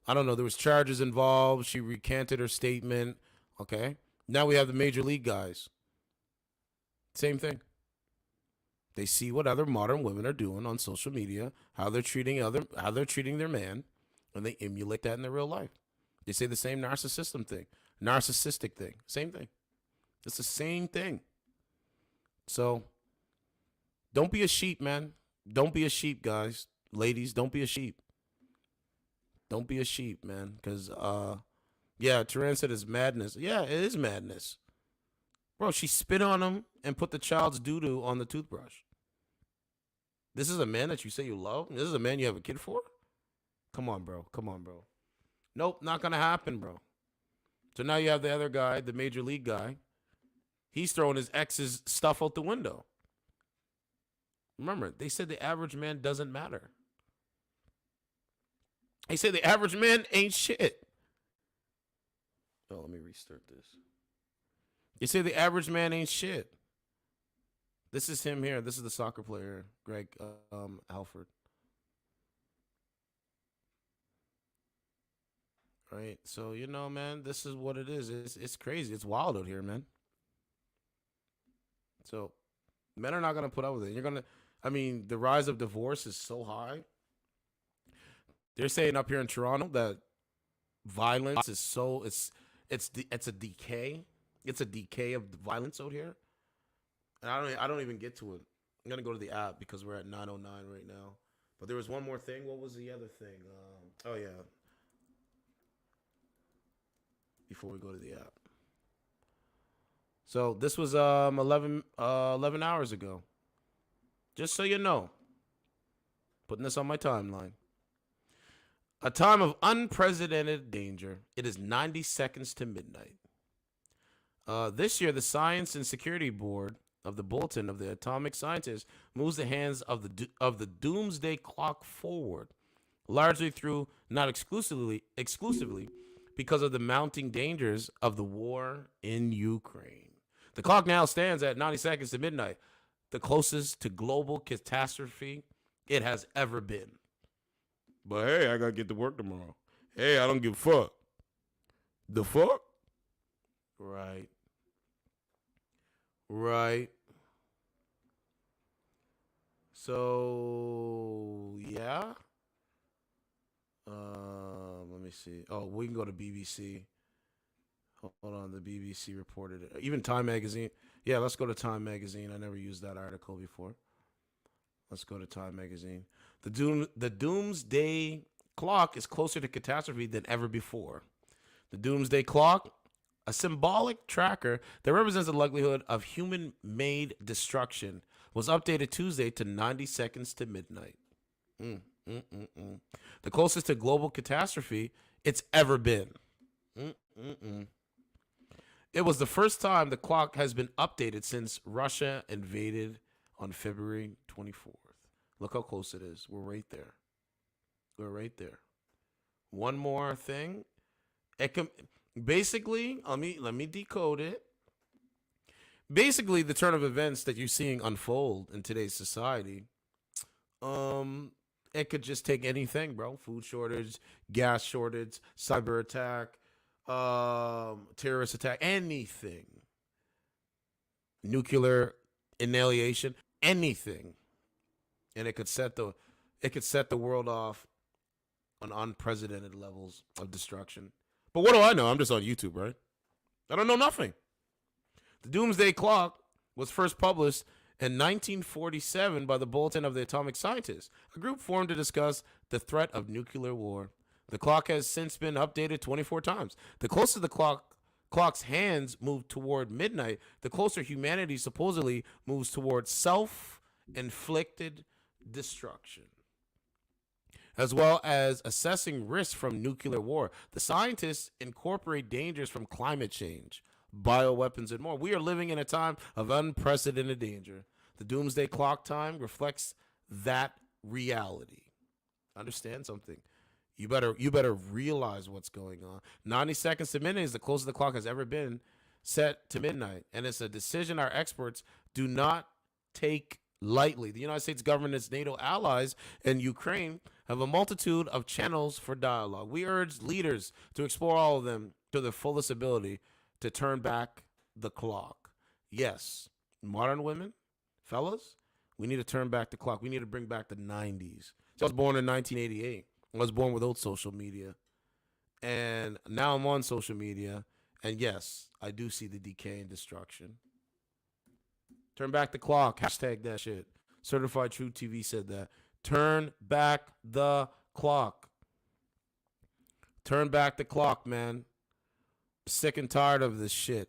I don't know, there was charges involved. She recanted her statement. Okay. Now we have the major league guys. Same thing. They see what other modern women are doing on social media, how they're treating their man, and they emulate that in their real life. They say the same narcissistic thing. Same thing. It's the same thing. So don't be a sheep, man. Don't be a sheep, guys. Ladies, don't be a sheep. Don't be a sheep, man. Because, yeah, Turan said it's madness. Yeah, it is madness. Bro, she spit on him and put the child's doo-doo on the toothbrush. This is a man that you say you love? This is a man you have a kid for? Come on, bro. Nope, not going to happen, bro. So now you have the other guy, the major league guy. He's throwing his ex's stuff out the window. Remember, they said the average man doesn't matter. They say the average man ain't shit. Oh, let me restart this. They say the average man ain't shit. This is him here. This is the soccer player, Greg Halford. Right? So, you know, man, this is what it is. It's crazy. It's wild out here, man. So, men are not going to put up with it. The rise of divorce is so high. They're saying up here in Toronto that violence is it's a decay. It's a decay of violence out here. And I don't even get to it. I'm gonna go to the app because we're at 9:09 right now. But there was one more thing. What was the other thing? Oh yeah. Before we go to the app. So this was 11 hours ago. Just so you know. Putting this on my timeline. A time of unprecedented danger. It is 90 seconds to midnight. This year, the Science and Security Board of the Bulletin of the Atomic Scientists moves the hands of the doomsday clock forward, largely through, not exclusively, because of the mounting dangers of the war in Ukraine. The clock now stands at 90 seconds to midnight, the closest to global catastrophe it has ever been. But hey, I gotta get to work tomorrow. Hey, I don't give a fuck. The fuck? Right. So, yeah. Let me see. Oh, we can go to BBC. Hold on, the BBC reported it. Even Time Magazine. Yeah, let's go to Time Magazine. I never used that article before. Let's go to Time Magazine. The doomsday clock is closer to catastrophe than ever before. The doomsday clock, a symbolic tracker that represents the likelihood of human-made destruction, was updated Tuesday to 90 seconds to midnight. The closest to global catastrophe it's ever been. It was the first time the clock has been updated since Russia invaded on February 24th. Look how close it is. We're right there. We're right there. One more thing. Basically, let me decode it. Basically, the turn of events that you're seeing unfold in today's society, it could just take anything, bro. Food shortage, gas shortage, cyber attack, terrorist attack, anything. Nuclear annihilation, anything. And it could set the world off on unprecedented levels of destruction. But what do I know? I'm just on YouTube, right? I don't know nothing. The Doomsday Clock was first published in 1947 by the Bulletin of the Atomic Scientists, a group formed to discuss the threat of nuclear war. The clock has since been updated 24 times. The closer the clock's hands move toward midnight, the closer humanity supposedly moves toward self-inflicted destruction. As well as assessing risks from nuclear war, the scientists incorporate dangers from climate change, bioweapons, and more. We are living in a time of unprecedented danger. The Doomsday Clock time reflects that reality. Understand something. You better realize what's going on. 90 seconds to midnight is the closest the clock has ever been set to midnight, and it's a decision our experts do not take lightly. The United States government and its NATO allies in Ukraine have a multitude of channels for dialogue. We urge leaders to explore all of them to their fullest ability to turn back the clock. Yes, modern women, fellas, we need to turn back the clock. We need to bring back the 90s. So I was born in 1988. I was born without social media. And now I'm on social media. And yes, I do see the decay and destruction. Turn back the clock. Hashtag that shit. Certified True TV said that. Turn back the clock. Turn back the clock, man. Sick and tired of this shit.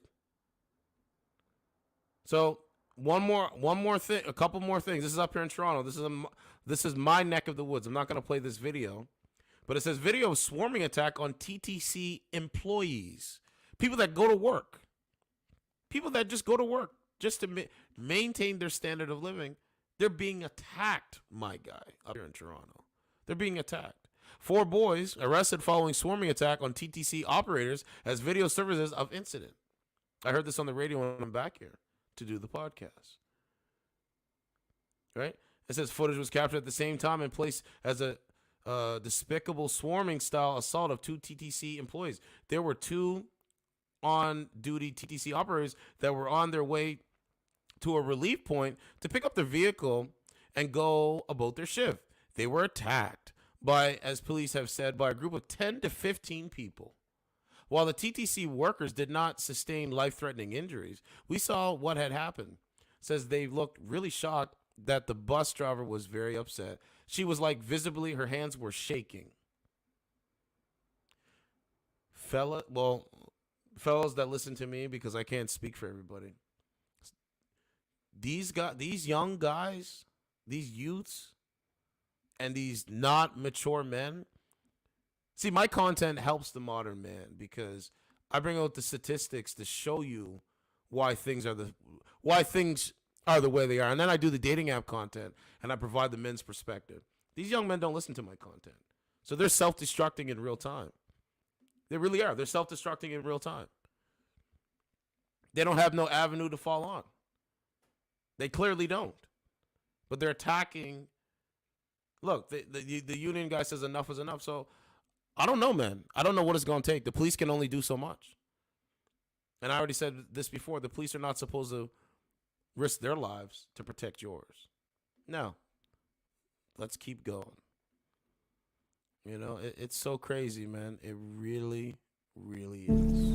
So one more thing, a couple more things. This is up here in Toronto. This is my neck of the woods. I'm not going to play this video, but it says video of swarming attack on TTC employees, people that go to work, people that just go to work just to maintain their standard of living. They're being attacked, my guy, up here in Toronto. They're being attacked. 4 boys arrested following swarming attack on TTC operators as video surfaces of incident. I heard this on the radio when I'm back here to do the podcast. Right? It says footage was captured at the same time and placed as a despicable swarming style assault of 2 TTC employees. There were 2 on-duty TTC operators that were on their way to a relief point to pick up their vehicle and go about their shift. They were attacked by, as police have said, by a group of 10 to 15 people. While the TTC workers did not sustain life-threatening injuries, we saw what had happened. Says they looked really shocked that the bus driver was very upset. She was like visibly, her hands were shaking. Fellas that listen to me, because I can't speak for everybody. These young guys, these youths, and these not mature men. See, my content helps the modern man because I bring out the statistics to show you why things are the way they are. And then I do the dating app content and I provide the men's perspective. These young men don't listen to my content. So they're self-destructing in real time. They really are. They're self-destructing in real time. They don't have no avenue to fall on. They clearly don't. But they're attacking. Look, the union guy says enough is enough. So I don't know, man. I don't know what it's going to take. The police can only do so much. And I already said this before. The police are not supposed to risk their lives to protect yours. No. Let's keep going. You know, it's so crazy, man. It really, really is.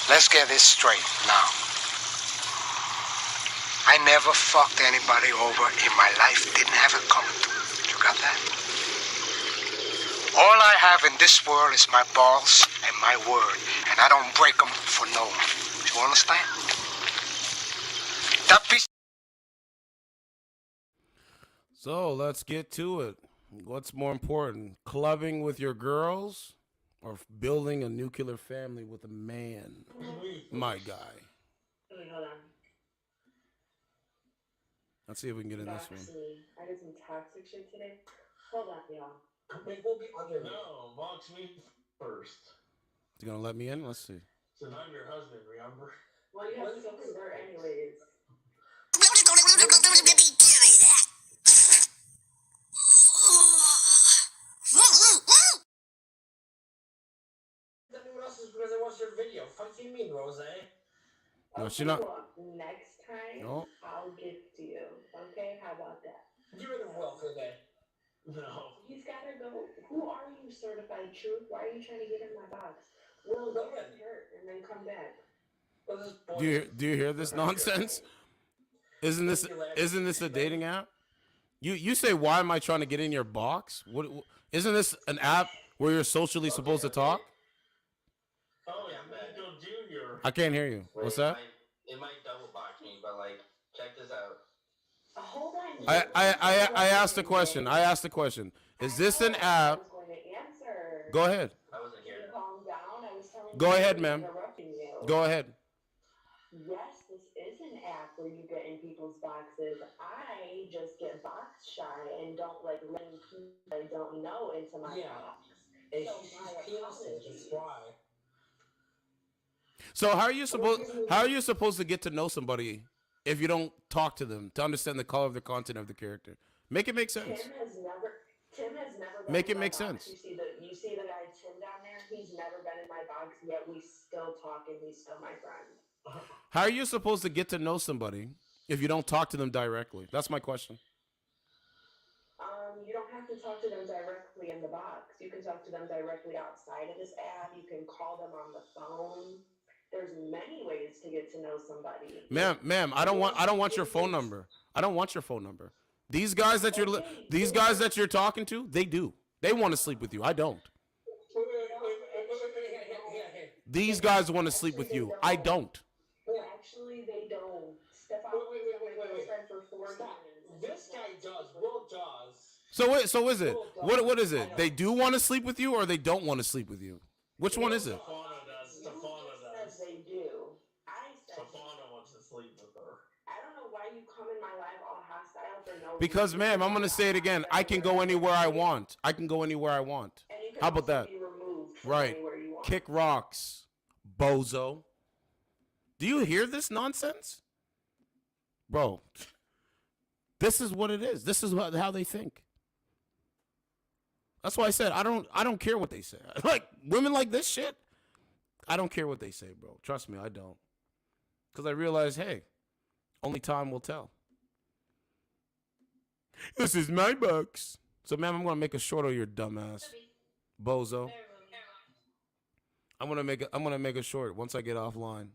Let's get this straight now. I never fucked anybody over in my life. Didn't have it coming to me. You got that? All I have in this world is my balls and my word. And I don't break them for no one. You understand? That piece. So let's get to it. What's more important, clubbing with your girls or building a nuclear family with a man? My guy. Wait, hold on. Let's see if we can get in this one. I did some toxic shit today. Hold on, y'all. It will be under. No, box me first. You gonna let me in? Let's see. Since I'm your husband, remember? Well, you have to go convert anyways. Everyone else is because I watched your video. Fuck you mean, Rose? No, she not. Next time, No. I'll gift you. Okay? How about that? Get rid of Will for that. No. He's gotta go. Who are you, certified truth? Why are you trying to get in my box? Will go get hurt and then come back. Do you hear this nonsense? Isn't this a dating app? You say, why am I trying to get in your box? What isn't this an app where you're socially supposed to talk? Oh yeah, Mando Junior. I can't hear you. What's that? It might double box me, but like, check this out. Hold on. I asked a question. Is this an app? I was going to answer. Go ahead. I wasn't here. Calm down. I was telling Go you ahead, I was ma'am. interrupting you. Go ahead. Yes, this is an app where you get in people's boxes. I just get box shy and don't like letting people I don't know into my box. And So she's my penis, that's why. So how are you supposed to get to know somebody if you don't talk to them to understand the color of the content of the character? Make it make sense. Tim has never been Make in it my make box. sense. You see the guy Tim down there? He's never been in my box, yet we still talk and he's still my friend. How are you supposed to get to know somebody if you don't talk to them directly? That's my question. You don't have to talk to them directly in the box. You can talk to them directly outside of this app. You can call them on the phone. There's many ways to get to know somebody. Ma'am, I don't want your phone number. I don't want your phone number. These guys that you're talking to, they do. They want to sleep with you. I don't. These guys want to sleep with you. I don't. Actually, they don't. Stefan was my friend for 4 years. This guy does. Will does. So is it? What is it? They do want to sleep with you, or they don't want to sleep with you? Which one is it? Stefano does. Says they do. I said Stefano wants to sleep with her. I don't know why you come in my life all hostile for no Because, reason. ma'am, I'm gonna say it again. I can go anywhere I want. And you can How about also that? be removed from Right. anywhere you want. Kick rocks, bozo. Do you hear this nonsense, bro? This is what it is. This is how they think. That's why I said I don't care what they say. Like women like this shit. I don't care what they say, bro. Trust me, I don't. Because I realize, hey, only time will tell. This is my box. So, ma'am, I'm gonna make a short of your dumbass, bozo. I'm gonna make a short once I get offline.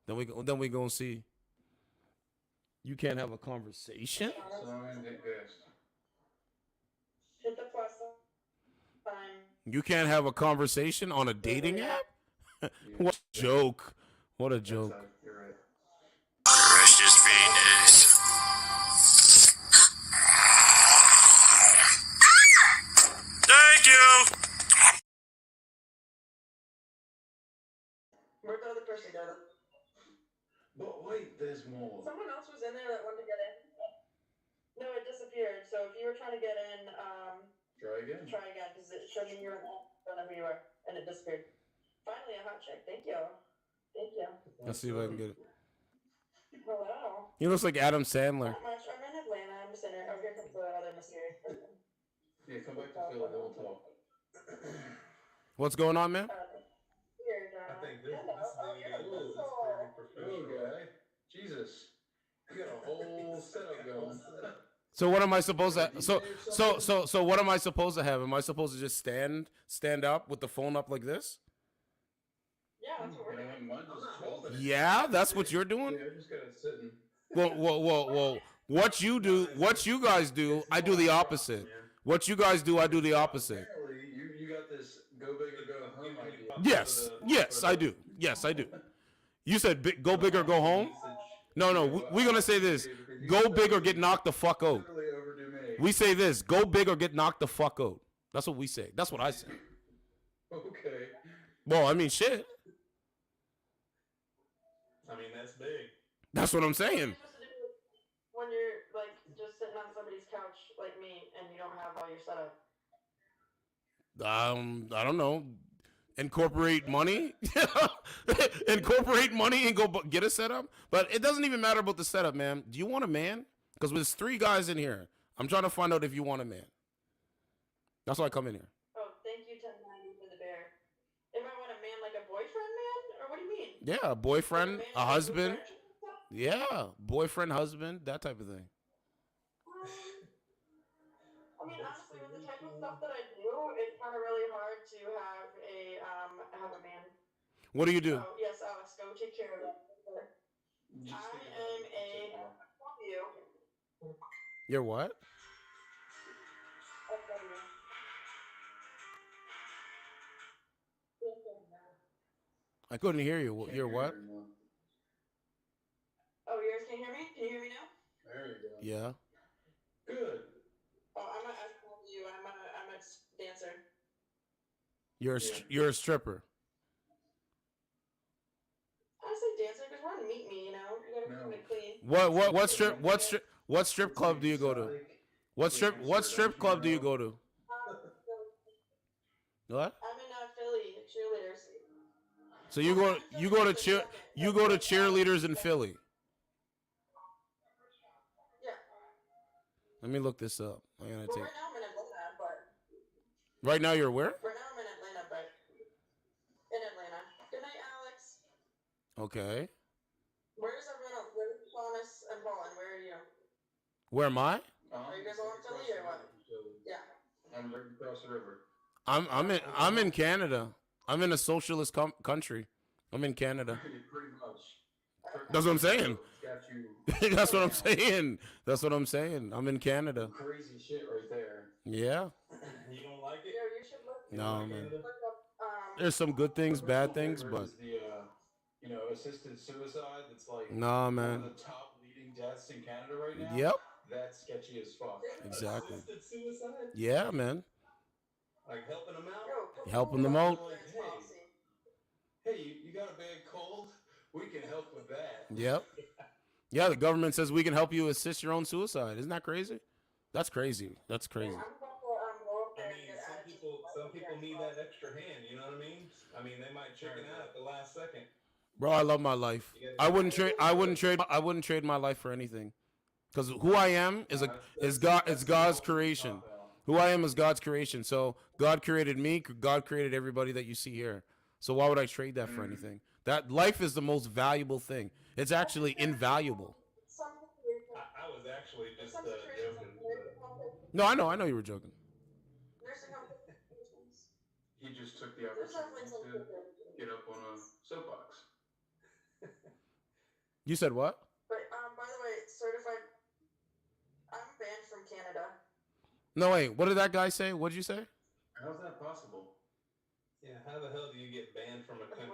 Then we gonna see. You can't have a conversation. Hit the plus sign. You can't have a conversation on a dating app. What a joke! What a joke! You're right. Precious Venus. Thank you. Where'd the other person go? But wait, there's more. Someone else was in there that wanted to get in. No, it disappeared. So if you were trying to get in, Try again. try again because it showed me you were whenever you were, and it disappeared. Finally, a hot chick. Thank you. Thank you. Let's see if I can get it. Hello. He looks like Adam Sandler. Not much. I'm in Atlanta. I'm just in it. Oh, here comes the other mysterious person. Yeah, come back to Philly, then we'll talk. What's going on, man? Weird. I think this Hello. is Oh, you're the the missile. Hello, guy. Jesus. You got a whole setup going. So what am I supposed to? So what am I supposed to have? Am I supposed to just stand up with the phone up like this? Yeah, that's what we're doing. Mine just Yeah, that's what you're doing. Yeah, I just got it sitting. Well. What you do, what you guys do, I do the opposite. What you guys do, I do the opposite. Apparently, you got this go big or go home idea. Yes, I do. Yes, I do. You said go big or go home? No, we're going to say this. Go big or get knocked the fuck out. We say this. Go big or get knocked the fuck out. That's what we say. That's what I say. Okay. Well, I mean, shit. I mean, that's big. That's what I'm saying. When you're like just sitting on somebody's couch like me and you don't have all your setup. I don't know. Incorporate money. Incorporate money and go get a setup. But it doesn't even matter about the setup, man. Do you want a man? Because there's 3 guys in here. I'm trying to find out if you want a man. That's why I come in here. Oh, thank you, 1090 for the bear. If I want a man, like a boyfriend man, or what do you mean? Yeah, a boyfriend, Like a husband. with Yeah, boyfriend, husband, that type of thing. I mean, honestly, with the type of stuff that I do, it's kind of really hard to have a man. What do you do? So, yes, Alex, go take care of that. I am a you. You're what? I couldn't hear you. You're what? Oh, yours can you hear me? Can you hear me now? There you go. Yeah. Good. Oh, I'm a dancer. You're a stripper. I say dancer because we're on Meet Me, you know. You gotta keep it clean. What strip club do you go to? What strip club do you go to? What? I'm in Philly, cheerleaders. So you go to cheerleaders in Philly. Yeah. Let me look this up. I'm gonna take. Right now I'm in Atlanta, but. Right now you're where? Right now I'm in Atlanta, but. In Atlanta. Good night, Alex. Okay. Where's everyone else? Where's Shaunus and Paul, and where are you? Where am I? Are you guys all in Philly or what? Yeah. I'm right across the river. I'm in Canada. I'm in a socialist country. I'm in Canada. Pretty much. That's what I'm saying. Got you. That's what I'm saying. That's what I'm saying. I'm in Canada. Crazy shit right there. Yeah. You don't like it? Yeah, you should look. No, man. Look up, There's some good things, bad things, but The assisted suicide. That's like nah, one man. of the top leading deaths in Canada right now. Yep. That's sketchy as fuck. Exactly. Assisted suicide. Yeah, man. Like helping them out. Helping them out. Like, hey, you got a bad cold? We can help with that. Yep. Yeah, the government says we can help you assist your own suicide. Isn't that crazy? That's crazy. That's crazy. I'm about to go up there I and mean, get some people need that extra hand. You know what I mean? I mean, they might chicken out at the last second. Bro, I love my life. I wouldn't trade my life for anything. Because who I am is God's creation. Who I am is God's creation. So God created me. God created everybody that you see here. So why would I trade that for anything? That life is the most valuable thing. It's actually invaluable. I was actually just joking. No, I know you were joking. He just took the opportunity to get up on a soapbox. You said what? But by the way, certified. I'm banned from Canada. No, wait. What did that guy say? What did you say? How's that possible? Yeah, how the hell do you get banned from a country?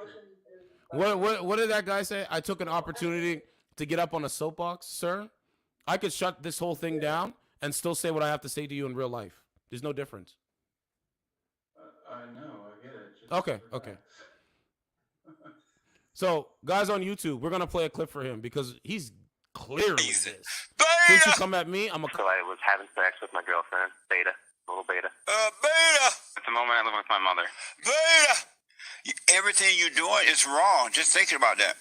What did that guy say? I took an opportunity to get up on a soapbox, sir. I could shut this whole thing down and still say what I have to say to you in real life. There's no difference. I know, I get it. Just Okay. So, guys on YouTube, we're gonna play a clip for him because he's clearly this. Since you come at me, I'm a. So I was having sex with my girlfriend, Beta, little Beta. Beta! At the moment, I live with my mother. Beta! Everything you're doing is wrong. Just thinking about that.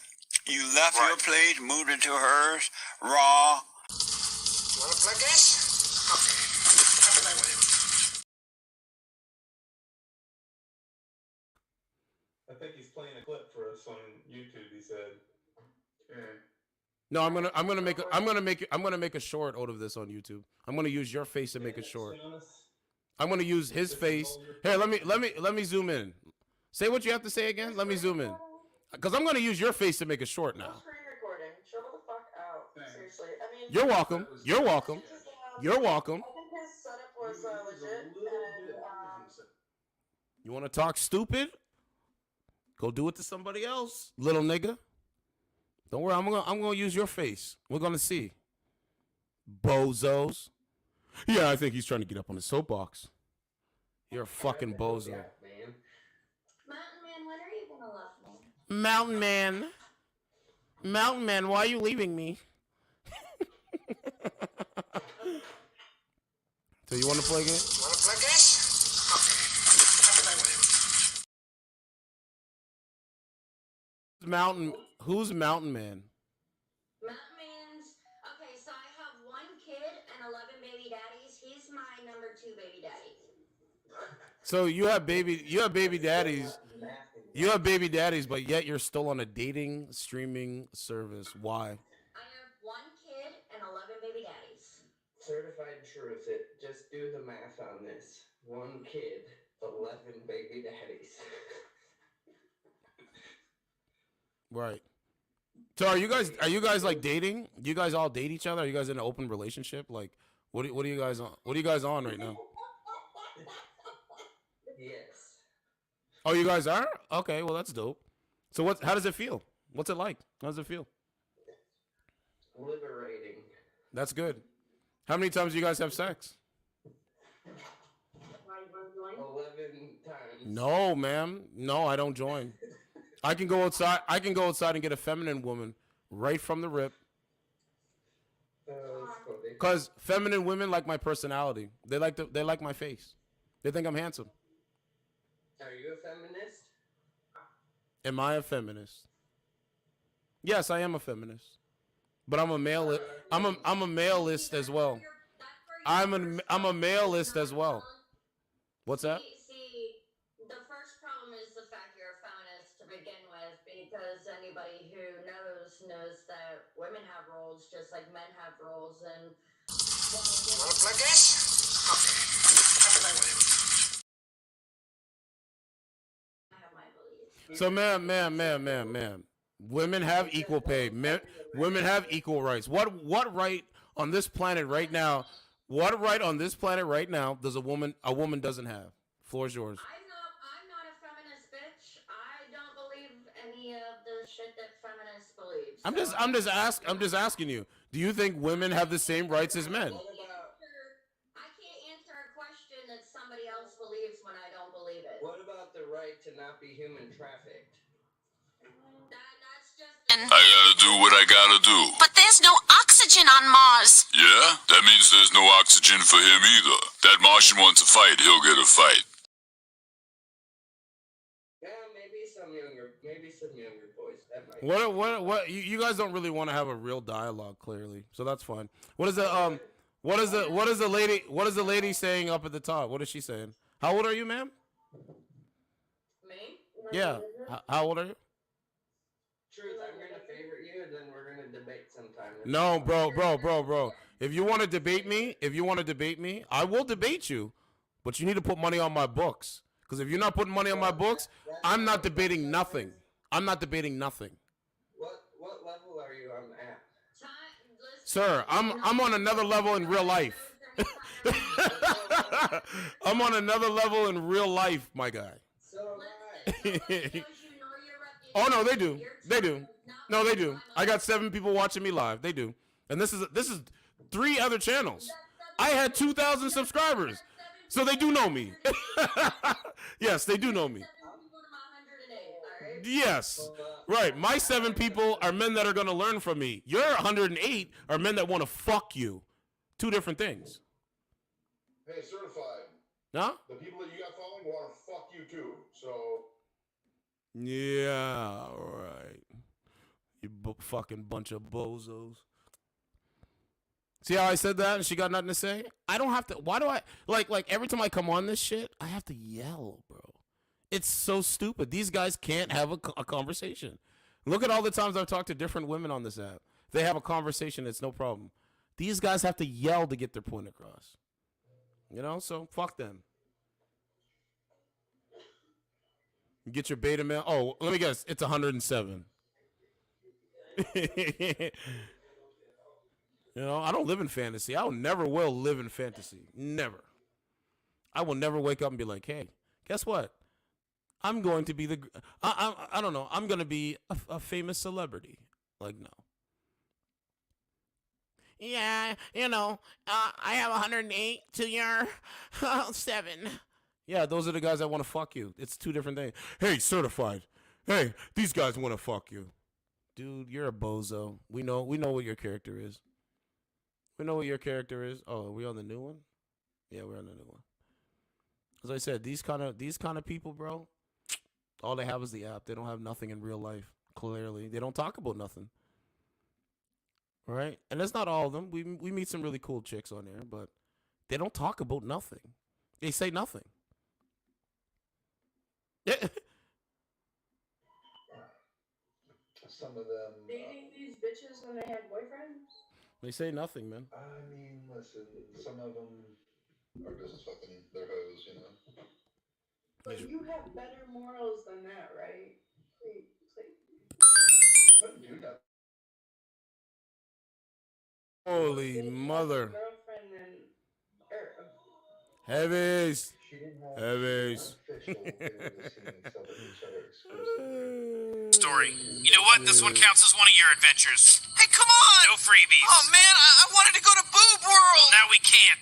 You left Right. your place, moved into hers, wrong. You wanna play games? Okay. I'll play with you. I think he's playing a clip for us on YouTube. He said, "Yeah." No, I'm gonna make a short out of this on YouTube. I'm gonna use your face to make it short. I'm gonna use his face. Here, let me zoom in. Say what you have to say again. Let me zoom in. Because I'm gonna use your face to make it short No now. screen recording. Chill the fuck out. Thanks. Seriously. I mean, You're welcome. You're welcome. You're welcome. I think his setup was He was a legit. little And, bit losing You want to talk stupid? Go do it to somebody else, little nigga. Don't worry, I'm gonna use your face. We're gonna see. Bozos. Yeah, I think he's trying to get up on his soapbox. You're a fucking bozo. Yeah, man. Mountain Man, when are you gonna love me? Mountain Man. Mountain Man, why are you leaving me? So you want to play a game? You wanna play games? Okay. I'll play with you. Who's Mountain Man? Mountain Man's okay. So I have 1 kid and 11 baby daddies. He's my number 2 baby daddy. So you have baby daddies. You have baby daddies, but yet you're still on a dating streaming service. Why? I have 1 kid and 11 baby daddies. Certified truth. Just do the math on this. 1 kid, 11 baby daddies. Right. So are you guys like dating? Do you guys all date each other? Are you guys in an open relationship? Like, what are you guys on? What are you guys on right now? Yes. Oh, you guys are? Okay, well that's dope. So how does it feel? What's it like? How does it feel? Liberating. That's good. How many times do you guys have sex? 11 times. No, ma'am. No, I don't join. I can go outside and get a feminine woman right from the rip. That's funny. Cause feminine women like my personality. They like my face. They think I'm handsome. Are you a feminist? Am I a feminist? Yes, I am a feminist. But I'm a male. I'm a maleist as well. I'm a maleist as well. What's that? See, the first problem is the fact you're a feminist to begin with, because anybody who knows that women have roles just like men have roles, and You wanna play games? Okay. I'll play with you. I have my beliefs. So, ma'am. Women have equal pay. Women have equal rights. What right on this planet right now? What right on this planet right now does a woman doesn't have? Floor's yours. I'm not a feminist, bitch. I don't believe any of the shit that feminists believe. I'm just asking you. Do you think women have the same rights as men? I can't answer a question that somebody else believes when I don't believe it. What about the right to not be human trafficked? That's just. I gotta do what I gotta do. But there's no oxygen on Mars. Yeah? That means there's no oxygen for him either. That Martian wants a fight, he'll get a fight. Yeah, maybe some younger boys. That might. What you guys don't really want to have a real dialogue, clearly. So that's fine. What is the lady saying up at the top? What is she saying? How old are you, ma'am? Me? Yeah. How old are you? Truth, I'm gonna favorite you, and then we're gonna debate sometime. No, bro. If you want to debate me, I will debate you. But you need to put money on my books. Because if you're not putting money on my books, I'm not debating nothing. I'm not debating nothing. What level are you on at? Sir, I'm on another level in real life. I'm on another level in real life, my guy. So am I. Oh no, they do. They do. No, they do. I got 7 people watching me live. They do. And this is 3 other channels. I had 2,000 subscribers. So they do know me. Yes, they do know me. Yes. Right. My 7 people are men that are going to learn from me. Your 108 are men that want to fuck you. 2 different things. Hey, certified. Huh? The people that you got following want to fuck you too. So. Yeah, right. You fucking bunch of bozos. See how I said that and she got nothing to say? I don't have to. Why do I like every time I come on this shit, I have to yell, bro. It's so stupid. These guys can't have a conversation. Look at all the times I've talked to different women on this app. They have a conversation, it's no problem. These guys have to yell to get their point across. You know, so fuck them. You get your beta male. Oh, let me guess. It's 107. I don't live in fantasy. I never will live in fantasy. Never. I will never wake up and be like, hey, guess what? I'm going to be I don't know. I'm going to be a famous celebrity. Like, no. Yeah, I have 108 to your 7. Yeah, those are the guys that want to fuck you. It's two different things. Hey, certified. Hey, these guys want to fuck you. Dude, you're a bozo. We know what your character is. We know what your character is. Oh, are we on the new one? Yeah, we're on the new one. As I said, these kind of people, bro, all they have is the app. They don't have nothing in real life. Clearly, they don't talk about nothing. Right? And that's not all of them. We meet some really cool chicks on there, but they don't talk about nothing. They say nothing. Some of them. Dating these bitches when they had boyfriends? They say nothing, man. I mean, listen, some of them are just fucking their hoes, But you have better morals than that, right? Please. Wouldn't do that. Holy mother. Girlfriend and Heavies. Heavies. Story. You know what? This one counts as one of your adventures. Hey, come on! No freebies. Oh, man, I wanted to go to Boob World! Well, now we can't.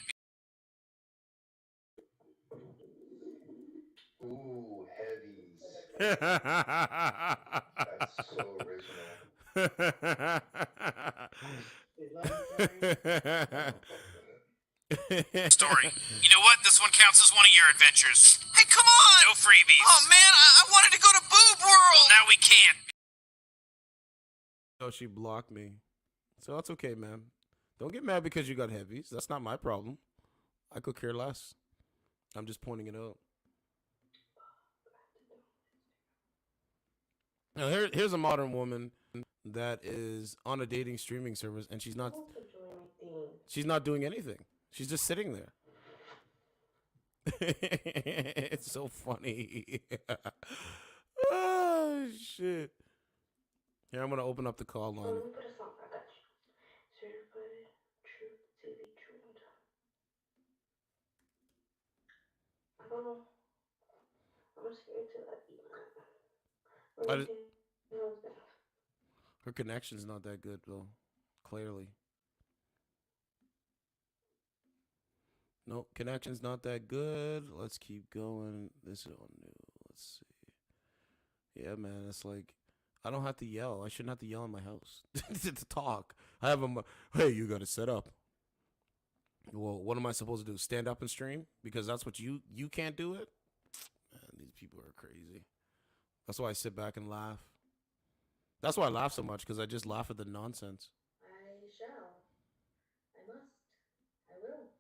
Ooh, heavies. That's so original. Story. You know what? This one counts as one of your adventures. Hey, come on! No freebies. Oh, man, I wanted to go to Boob World! Well, now we can't. Oh, she blocked me. So that's okay, man. Don't get mad because you got heavies. That's not my problem. I could care less. I'm just pointing it out. Now, here's a modern woman that is on a dating streaming service, and she's not doing anything. She's just sitting there. It's so funny. Oh, shit. Here, I'm going to open up the call line. Let me put a song. I got you. Certified Truth TV Truth. Oh, I'm scared to let you. Her connection's not that good, though. Clearly. Nope, connection's not that good. Let's keep going. This is all new. Let's see. Yeah, man, it's like, I don't have to yell. I shouldn't have to yell in my house to talk. I have hey, you got to set up. Well, what am I supposed to do? Stand up and stream? Because that's what you can't do it? Man, these people are crazy. That's why I sit back and laugh. That's why I laugh so much, because I just laugh at the nonsense. I shall. I must. I will.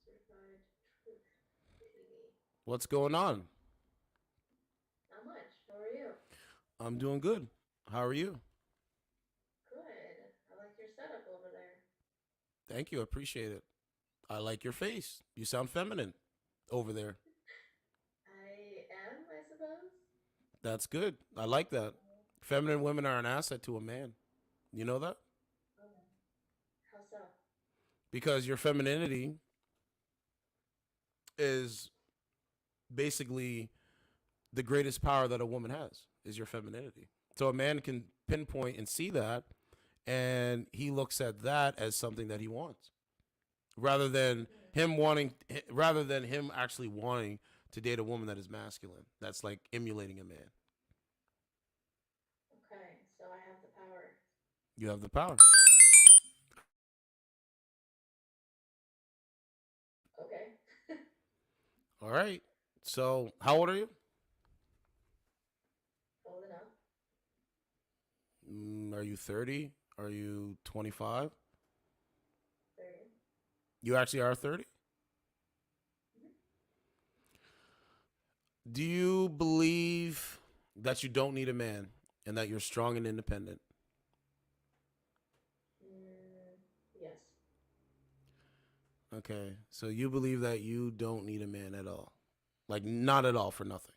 Certified Truth TV. What's going on? Not much. How are you? I'm doing good. How are you? Good. I like your setup over there. Thank you. I appreciate it. I like your face. You sound feminine over there. I am, I suppose. That's good. I like that. Feminine women are an asset to a man. You know that? How so? Because your femininity is basically the greatest power that a woman has, is your femininity. So a man can pinpoint and see that, and he looks at that as something that he wants, rather than him actually wanting to date a woman that is masculine, that's like emulating a man. Okay, so I have the power. You have the power. Okay. All right. So, how old are you? Old enough. Are you 30? Are you 25? 30. You actually are 30? Do you believe that you don't need a man and that you're strong and independent? Yes. Okay. So you believe that you don't need a man at all. Like not at all, for nothing.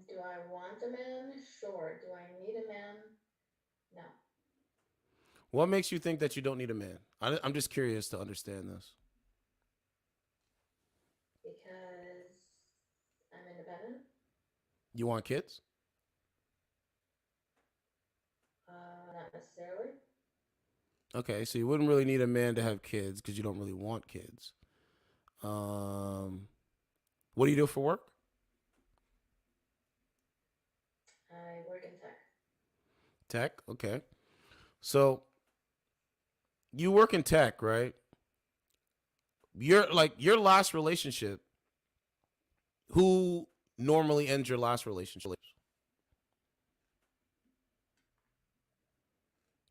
Do I want a man? Sure. Do I need a man? No. What makes you think that you don't need a man? I'm just curious to understand this. Because I'm independent. You want kids? Not necessarily. Okay, so you wouldn't really need a man to have kids because you don't really want kids. What do you do for work? I work in tech. Tech, okay. So you work in tech, right? Your last relationship. Who normally ends your last relationship?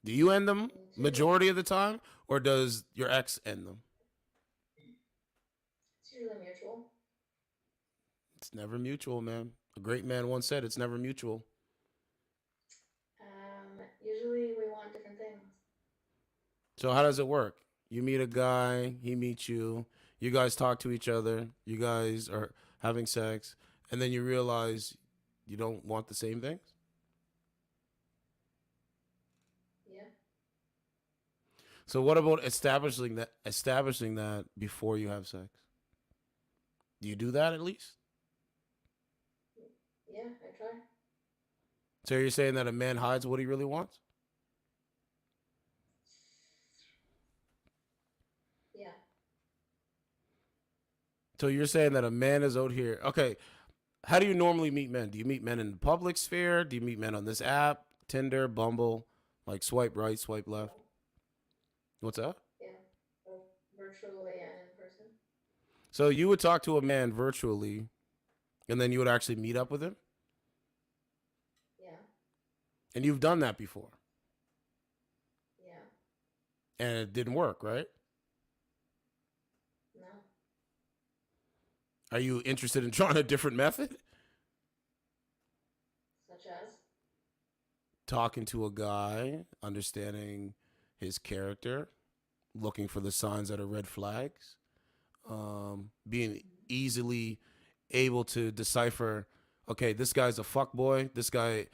Do you end them majority of the time, or does your ex end them? It's usually mutual. It's never mutual, man. A great man once said it's never mutual. Usually we want different things. So how does it work? You meet a guy, he meets you, you guys talk to each other, you guys are having sex, and then you realize you don't want the same things? Yeah. So what about establishing that before you have sex? Do you do that at least? Yeah, I try. So you're saying that a man hides what he really wants? Yeah. So you're saying that a man is out here. Okay, how do you normally meet men? Do you meet men in the public sphere? Do you meet men on this app, Tinder, Bumble, like swipe right, swipe left? What's that? Yeah. Both virtually and in person. So you would talk to a man virtually, and then you would actually meet up with him? Yeah. And you've done that before? Yeah. And it didn't work, right? No. Are you interested in trying a different method? Such as? Talking to a guy, understanding his character, looking for the signs that are red flags, being easily able to decipher, okay, this guy's a fuckboy. This guy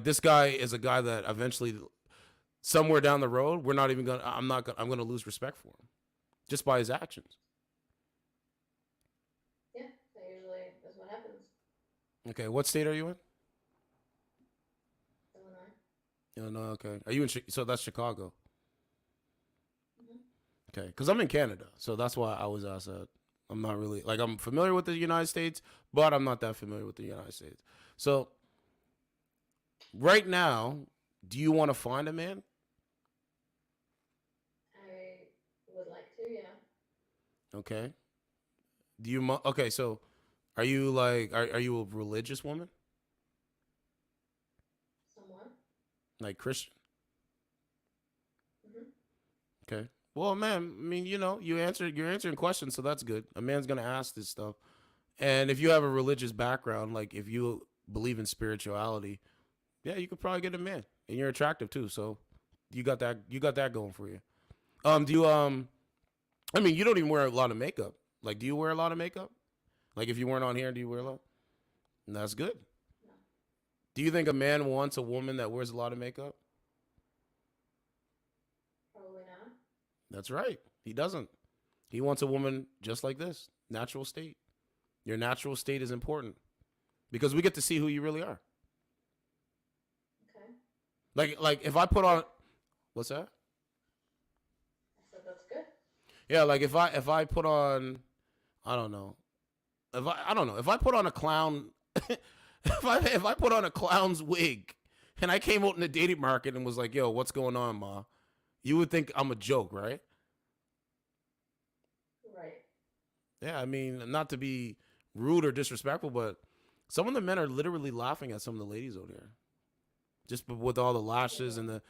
this guy is a guy that eventually, somewhere down the road, I'm gonna lose respect for him just by his actions. Yeah, that usually is what happens. Okay, what state are you in? Illinois. Okay. Are you in? So that's Chicago. Mm-hmm. Okay, because I'm in Canada, so that's why I was asked that. I'm not really I'm familiar with the United States, but I'm not that familiar with the United States. So right now, do you want to find a man? I would like to, yeah. Okay. Do you? Okay, so are you are you a religious woman? Somewhat. Like Christian? Mm-hmm. Okay. Well, man, I mean, you're answering questions, so that's good. A man's gonna ask this stuff, and if you have a religious background, like if you believe in spirituality, yeah, you could probably get a man, and you're attractive too. So you got that going for you. Do you I mean, you don't even wear a lot of makeup. Like, do you wear a lot of makeup? Like, if you weren't on here, do you wear a lot? And that's good. No. Do you think a man wants a woman that wears a lot of makeup? Probably not. That's right. He doesn't. He wants a woman just like this, natural state. Your natural state is important because we get to see who you really are. Okay. Like if I put on, what's that? I said that's good. Yeah, like if I put on, I don't know. If I put on a clown, if I put on a clown's wig, and I came out in the dating market and was like, "Yo, what's going on, ma?" You would think I'm a joke, right? Right. Yeah, I mean, not to be rude or disrespectful, but some of the men are literally laughing at some of the ladies out here, just with all the lashes and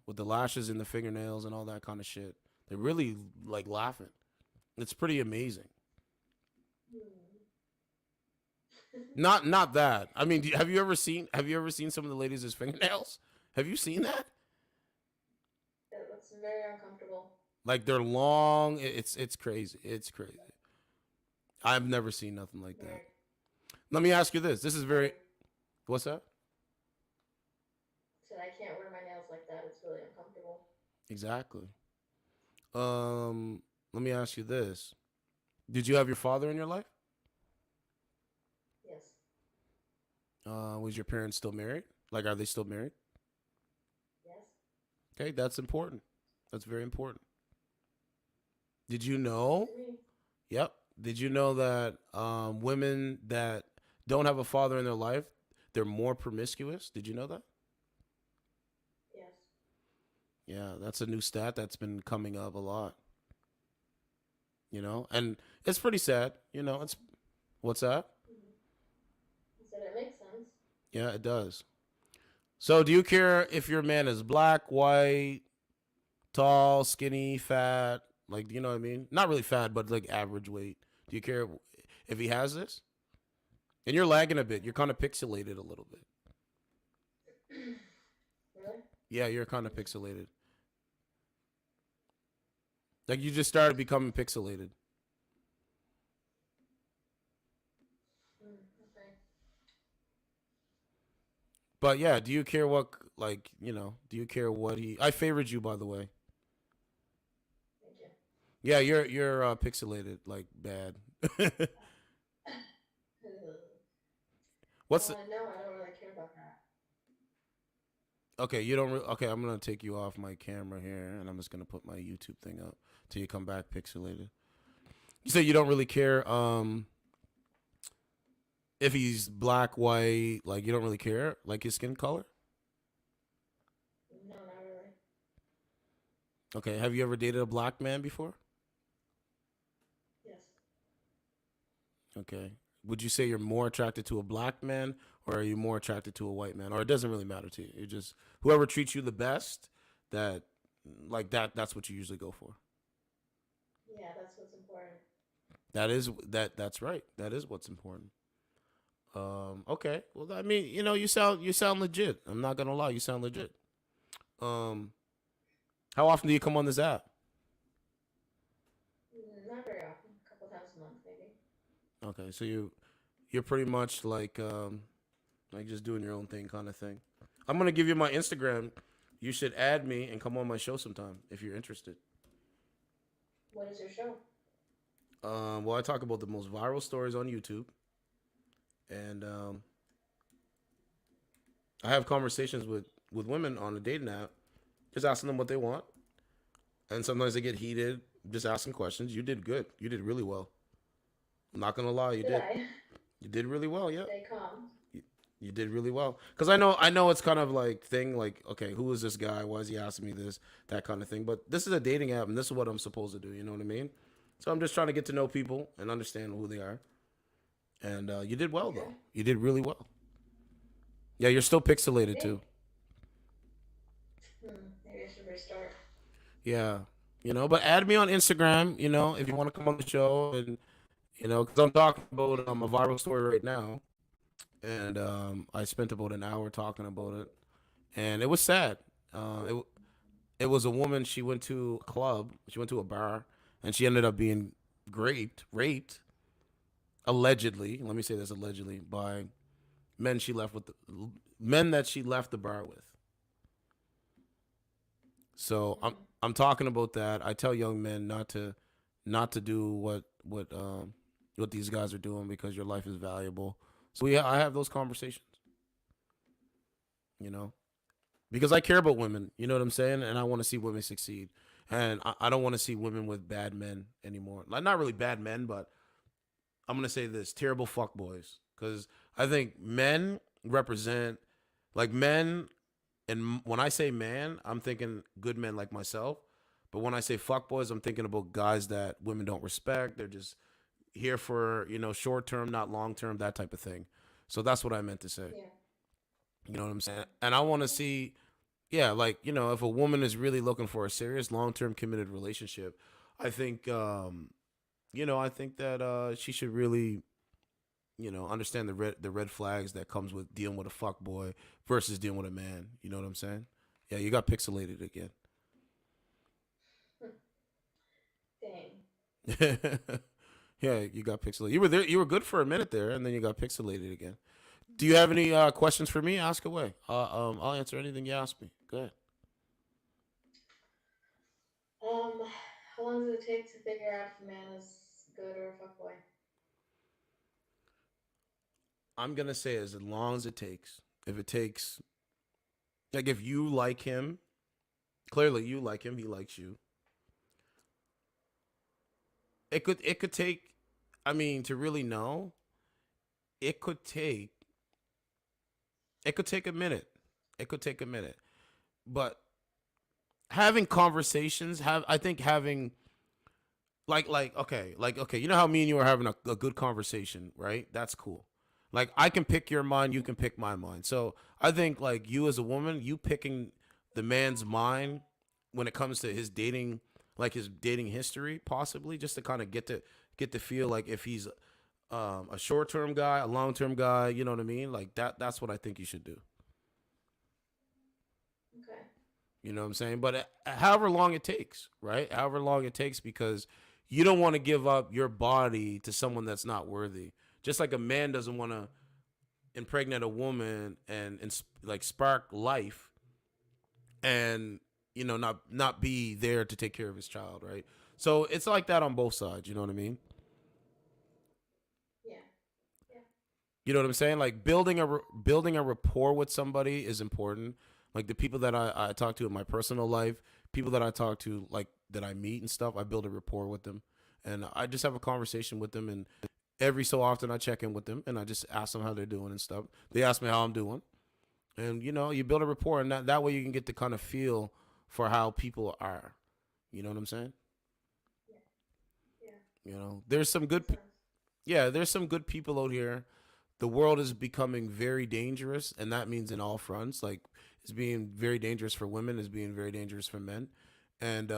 with the lashes and the fingernails and all that kind of shit. They're really laughing. It's pretty amazing. Not that. I mean, have you ever seen some of the ladies' fingernails? Have you seen that? It looks very uncomfortable. Like they're long. It's crazy. It's crazy. I've never seen nothing like that. Let me ask you this. This is very. What's that? Said I can't wear my nails like that. It's really uncomfortable. Exactly. Let me ask you this. Did you have your father in your life? Yes. Was your parents still married? Like, are they still married? Yes. Okay, that's important. That's very important. Did you know? Yep. Did you know that women that don't have a father in their life, they're more promiscuous? Did you know that? Yes. Yeah, that's a new stat that's been coming up a lot. You know, and it's pretty sad. You know, it's what's that? I said it makes sense. Yeah, it does. So, do you care if your man is black, white, tall, skinny, fat? Like, you know what I mean? Not really fat, but like average weight. Do you care if he has this? And you're lagging a bit. You're kind of pixelated a little bit. Really? Yeah, you're kind of pixelated. Like you just started becoming pixelated. Okay. But yeah, do you care what, like, you know, do you care what he... I favored you, by the way. Thank you. Yeah, you're pixelated, like, bad. What's the... No, I don't really care about that. Okay, you don't... Okay, I'm going to take you off my camera here, and I'm just going to put my YouTube thing up till you come back pixelated. You say you don't really care if he's black, white, like, you don't really care, like, his skin color? No, not really. Okay, have you ever dated a black man before? Yes. Okay. Would you say you're more attracted to a black man, or are you more attracted to a white man? Or it doesn't really matter to you. You just, whoever treats you the best, that's what you usually go for. Yeah, that's what's important. That's right. That is what's important. Okay. Well, I mean, you know, you sound legit. I'm not gonna lie, you sound legit. How often do you come on this app? Not very often. A couple times a month, maybe. Okay, so you're pretty much like just doing your own thing kind of thing. I'm gonna give you my Instagram. You should add me and come on my show sometime if you're interested. What is your show? Well, I talk about the most viral stories on YouTube, and I have conversations with women on a dating app, just asking them what they want, and sometimes they get heated, just asking questions. You did good. You did really well. I'm not gonna lie, you did. You did really well, yeah. Stay calm. You did really well. Because I know it's kind of like thing, like, okay, who is this guy? Why is he asking me this? That kind of thing. But this is a dating app, and this is what I'm supposed to do. You know what I mean? So I'm just trying to get to know people and understand who they are. And you did well, though. You did really well. Yeah, you're still pixelated, too. Maybe I should restart. Yeah. You know, but add me on Instagram, you know, if you want to come on the show. And, you know, because I'm talking about a viral story right now. And I spent about an hour talking about it, and it was sad. It was a woman. She went to a club. She went to a bar, and she ended up being raped, allegedly. Let me say this: allegedly by men that she left the bar with. So I'm talking about that. I tell young men not to do what these guys are doing because your life is valuable. So I have those conversations, you know, because I care about women, you know what I'm saying? And I want to see women succeed. And I don't want to see women with bad men anymore. Like, not really bad men, but I'm going to say this, terrible fuckboys. Because I think men represent, like men, and when I say man, I'm thinking good men like myself. But when I say fuckboys, I'm thinking about guys that women don't respect. They're just here for, you know, short term, not long term, that type of thing. So that's what I meant to say. Yeah. You know what I'm saying? And I want to see, yeah, like, you know, if a woman is really looking for a serious long term committed relationship, I think, you know, I think that she should really, you know, understand the red flags that comes with dealing with a fuck boy versus dealing with a man. You know what I'm saying? Yeah, you got pixelated again. Yeah, you got pixelated. You were there. You were good for a minute there, and then you got pixelated again. Do you have any questions for me? Ask away. I'll answer anything you ask me. Go ahead. How long does it take to figure out if a man is good or a fuckboy? I'm gonna say as long as it takes. If it takes, like, if you like him, clearly you like him, he likes you. It could take. I mean, to really know, it could take. It could take a minute. It could take a minute, but having conversations, I think having okay, you know how me and you are having a good conversation, right? That's cool. Like, I can pick your mind, you can pick my mind. So I think, like, you as a woman, you picking the man's mind when it comes to his dating, like his dating history, possibly, just to kind of get to feel like if he's a short term guy, a long term guy, you know what I mean? Like that's what I think you should do. Okay. You know what I'm saying? But however long it takes, right? However long it takes, because you don't want to give up your body to someone that's not worthy. Just like a man doesn't want to impregnate a woman and like spark life and, you know, not be there to take care of his child, right? So it's like that on both sides, you know what I mean? Yeah. You know what I'm saying? Like, building a rapport with somebody is important. Like, the people that I talk to in my personal life, people that I talk to, like, that I meet and stuff, I build a rapport with them. And I just have a conversation with them. And every so often I check in with them and I just ask them how they're doing and stuff. They ask me how I'm doing. And, you know, you build a rapport, and that way you can get the kind of feel for how people are. You know what I'm saying? Yeah. You know, there's some good people out here. The world is becoming very dangerous, and that means in all fronts. Like, it's being very dangerous for women, it's being very dangerous for men. And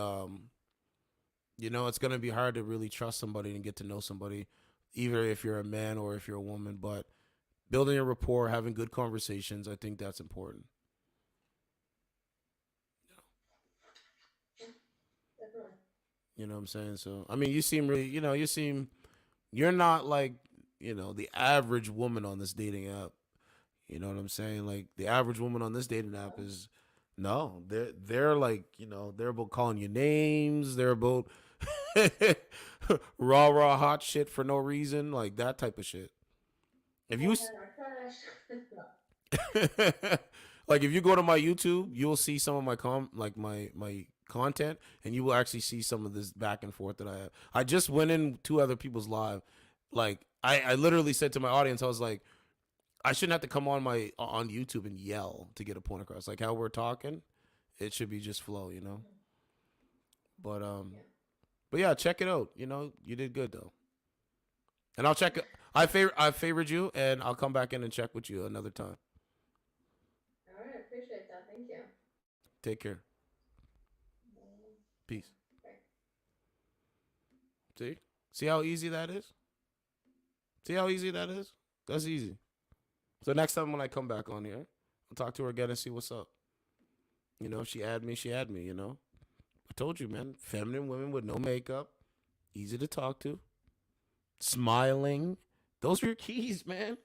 you know, it's gonna be hard to really trust somebody and get to know somebody, either if you're a man or if you're a woman. But building a rapport, having good conversations, I think that's important. Definitely. You know what I'm saying? So, I mean, you seem really, you're not like, the average woman on this dating app. You know what I'm saying? Like, the average woman on this dating app is, no, they're like, they're about calling you names. They're about raw hot shit for no reason, like that type of shit. If you like, if you go to my YouTube, you'll see some of my my content, and you will actually see some of this back and forth that I have. I just went in two other people's live. Like, I literally said to my audience, I was like, I shouldn't have to come on YouTube and yell to get a point across. Like, how we're talking, it should be just flow, But but yeah, check it out. You did good though. And I'll check it. I favored you, and I'll come back in and check with you another time. All right, appreciate that. Thank you. Take care. Peace. Bye. See how easy that is? See how easy that is? That's easy. So next time when I come back on here, I'll talk to her again and see what's up. If she add me, she add me, I told you, man. Feminine women with no makeup, easy to talk to, smiling. Those are your keys, man.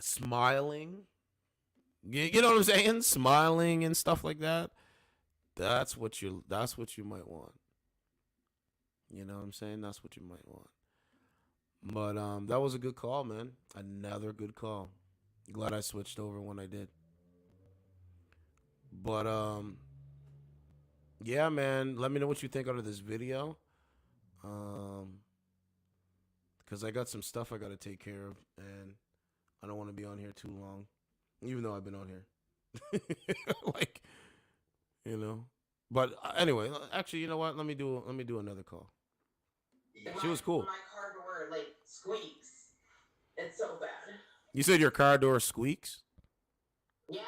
Smiling. You know what I'm saying? Smiling and stuff like that. That's what you might want. You know what I'm saying? That's what you might want. But that was a good call, man. Another good call. Glad I switched over when I did. But yeah, man. Let me know what you think out of this video. Because I got some stuff I got to take care of, and I don't want to be on here too long, even though I've been on here. Like, But anyway, actually, you know what? Let me do another call. She was cool. My car door squeaks. It's so bad. You said your car door squeaks? Yeah.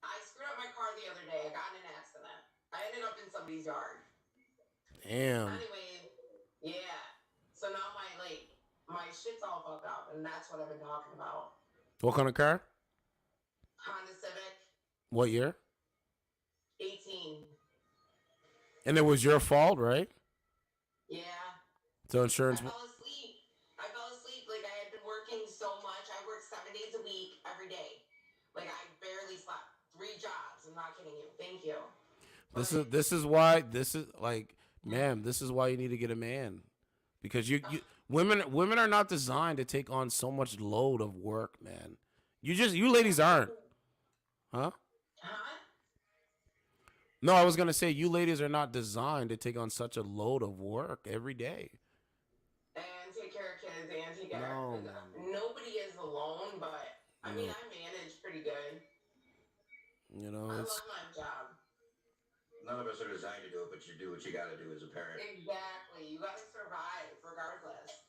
I screwed up my car the other day. I got in an accident. I ended up in somebody's yard. Damn. Anyway, yeah. So now my shit's all fucked up, and that's what I've been talking about. What kind of car? Honda Civic. What year? 18. And it was your fault, right? Yeah. So insurance. I fell asleep. Like I had been working so much. I worked 7 days a week every day. Like I barely slept. 3 jobs. I'm not kidding you. Thank you. This is why ma'am, this is why you need to get a man, because you women are not designed to take on so much load of work, man. You ladies aren't, huh? Huh? No, I was gonna say you ladies are not designed to take on such a load of work every day. And take care of kids and take care No, of man. nobody is alone, but I mean I manage pretty good. You know, I it's love my job. None of us are designed to do it, but you do what you got to do as a parent. Exactly. You gotta survive regardless.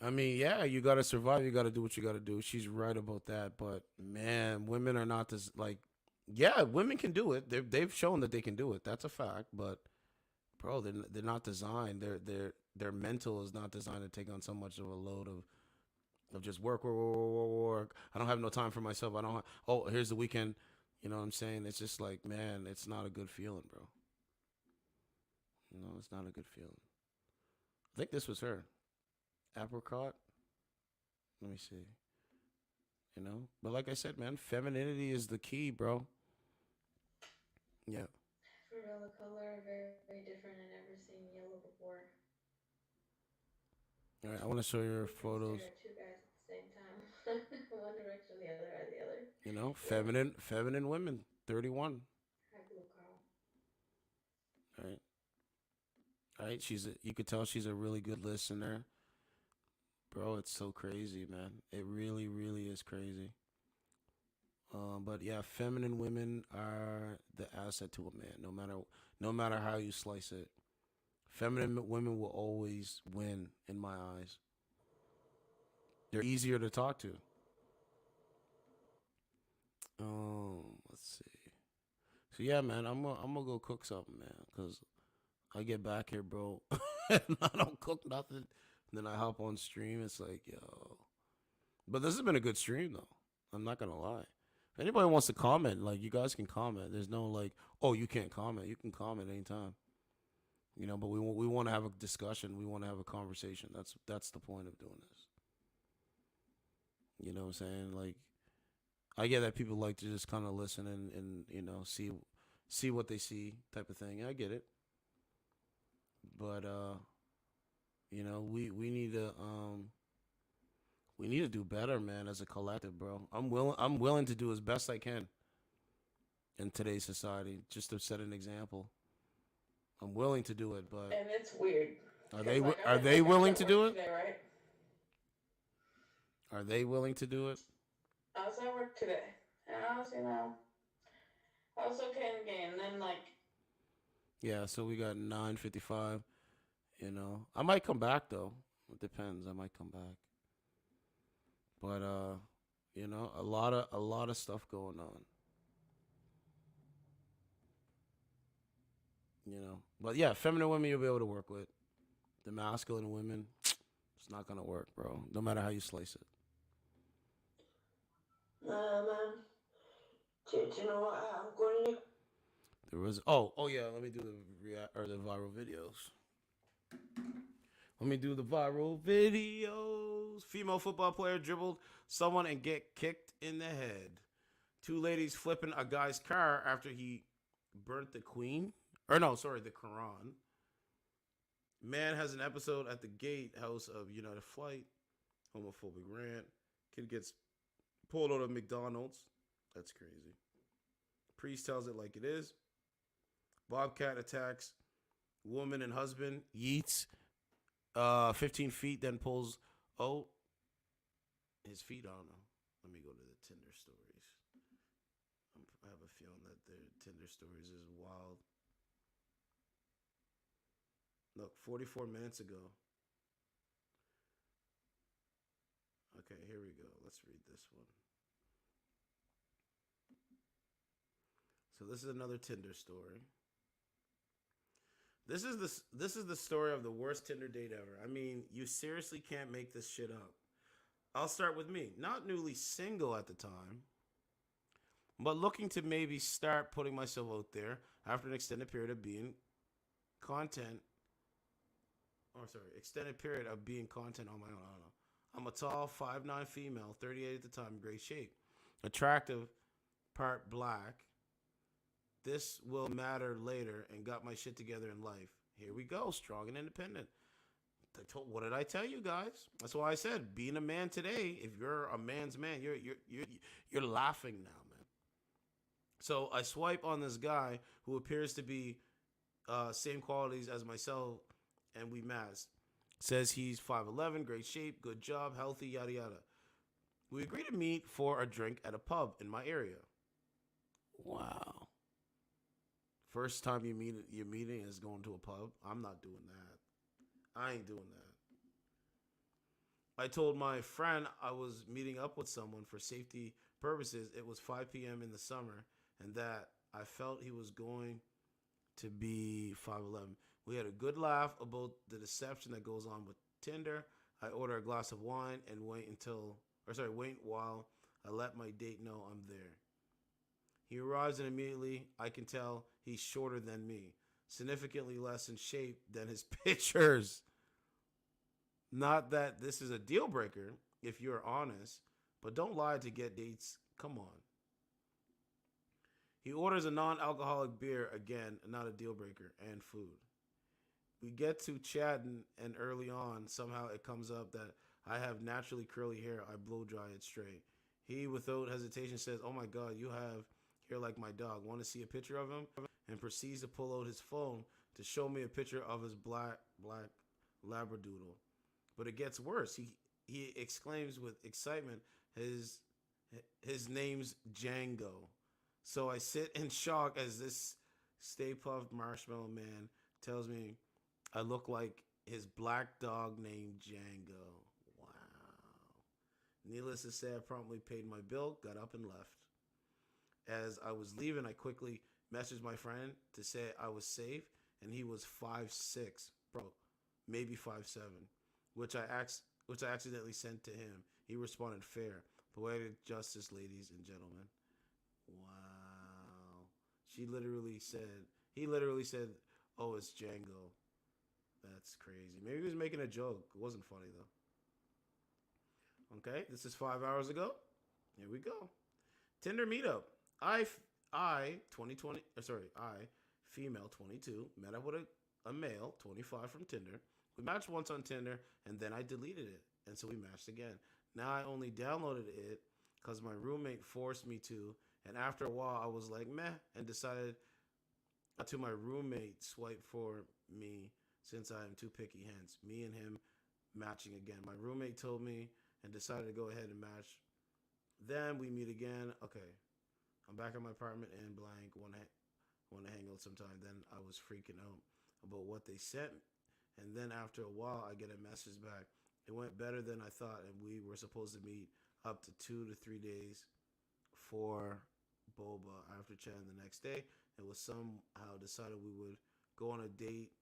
I mean, yeah, you gotta survive. You gotta do what you gotta do. She's right about that. But man, women are not this like. Yeah, women can do it. They've shown that they can do it. That's a fact. But bro, they're not designed. Their mental is not designed to take on so much of a load of just work. I don't have no time for myself. I don't. Oh, here's the weekend. You know what I'm saying? It's just like, man, it's not a good feeling, bro. No, it's not a good feeling. I think this was her. Apricot. Let me see. You know, but like I said, man, femininity is the key, bro. Yeah. For real, the color very, very different. I never seen yellow before. All right, I want to show your photos. There are two guys at the same time. One direction, the other eye, the other. You know, feminine women, 31. Hi, blue Carl. All right. All right, you could tell she's a really good listener. Bro, it's so crazy, man. It really, really is crazy. But yeah, feminine women are the asset to a man, no matter how you slice it. Feminine women will always win in my eyes. They're easier to talk to. Let's see. So yeah, man, I'm gonna go cook something, man, cause I get back here, bro, and I don't cook nothing. Then I hop on stream. It's like, yo. But this has been a good stream, though. I'm not gonna lie. If anybody wants to comment, like, you guys can comment. There's no like, oh, you can't comment. You can comment anytime. You know, but we want to have a discussion. We want to have a conversation. That's the point of doing this. You know what I'm saying? Like, I get that people like to just kind of listen and you know see what they see type of thing. I get it. But you know, we need to do better, man, as a collective, bro. I'm willing to do as best I can in today's society, just to set an example. I'm willing to do it, but And it's weird. Are they willing to do it? Today, right? Are they willing to do it? I was at work today, and I was, I was okay in the game. And then, like, Yeah, so we got 9:55. You know, I might come back though. It depends. I might come back. But you know, a lot of stuff going on. You know, but yeah, feminine women you'll be able to work with. The masculine women, it's not gonna work, bro. No matter how you slice it. man. Do you know what I'm going to? There was oh yeah. Let me do the viral videos. Let me do the viral videos. Female football player dribbled someone and get kicked in the head. 2 ladies flipping a guy's car after he burnt the Queen. Or no, sorry, the Quran. Man has an episode at the gatehouse of United Flight. Homophobic rant. Kid gets pulled out of McDonald's. That's crazy. Priest tells it like it is. Bobcat attacks woman and husband. Yeets 15 feet, then pulls his feet. I don't know. Let me go to the Tinder stories. I have a feeling that their Tinder stories is wild. Look, 44 minutes ago. Okay, here we go. Let's read this one. So this is another Tinder story. This is the story of the worst Tinder date ever. I mean, you seriously can't make this shit up. I'll start with me. Not newly single at the time, but looking to maybe start putting myself out there after an extended period of being content extended period of being content on my own. I don't know. I'm a tall 5'9" female, 38 at the time, great shape, attractive, part black. This will matter later, and got my shit together in life. Here we go, strong and independent. What did I tell you guys? That's why I said, being a man today, if you're a man's man, you're laughing now, man. So I swipe on this guy who appears to be same qualities as myself, and we matched. Says he's 5'11", great shape, good job, healthy, yada yada. We agree to meet for a drink at a pub in my area. Wow. First time you're meeting is going to a pub. I'm not doing that. I ain't doing that. I told my friend I was meeting up with someone for safety purposes. It was 5 p.m. in the summer, and that I felt he was going to be 5'11". We had a good laugh about the deception that goes on with Tinder. I order a glass of wine and wait while I let my date know I'm there. He arrives, and immediately I can tell he's shorter than me, significantly less in shape than his pictures. Not that this is a deal breaker if you're honest, but don't lie to get dates. Come on. He orders a non-alcoholic beer, again, not a deal breaker, and food. We get to chatting, and early on, somehow it comes up that I have naturally curly hair. I blow dry it straight. He, without hesitation, says, "Oh my God, you have hair like my dog. Want to see a picture of him?" And proceeds to pull out his phone to show me a picture of his black Labradoodle. But it gets worse. He exclaims with excitement, his name's Django. So I sit in shock as this Stay Puft Marshmallow Man tells me I look like his black dog named Django. Wow. Needless to say, I promptly paid my bill, got up, and left. As I was leaving, I quickly messaged my friend to say I was safe, and he was 5'6", bro, maybe 5'7", which I accidentally sent to him. He responded, "Fair. Poetic justice, ladies and gentlemen." Wow. He literally said, "Oh, it's Django." That's crazy. Maybe he was making a joke. It wasn't funny, though. Okay, this is 5 hours ago. Here we go. Tinder meetup. I, female 22, met up with a male 25 from Tinder. We matched once on Tinder, and then I deleted it, and so we matched again. Now I only downloaded it because my roommate forced me to, and after a while I was like, meh, and decided to my roommate swipe for me since I am too picky, hence me and him matching again. My roommate told me and decided to go ahead and match. Then we meet again. Okay, I'm back at my apartment in blank. Want to hang out sometime. Then I was freaking out about what they sent, and then after a while I get a message back. It went better than I thought, and we were supposed to meet up to 2 to 3 days for boba. After chatting the next day, it was somehow decided we would go on a date.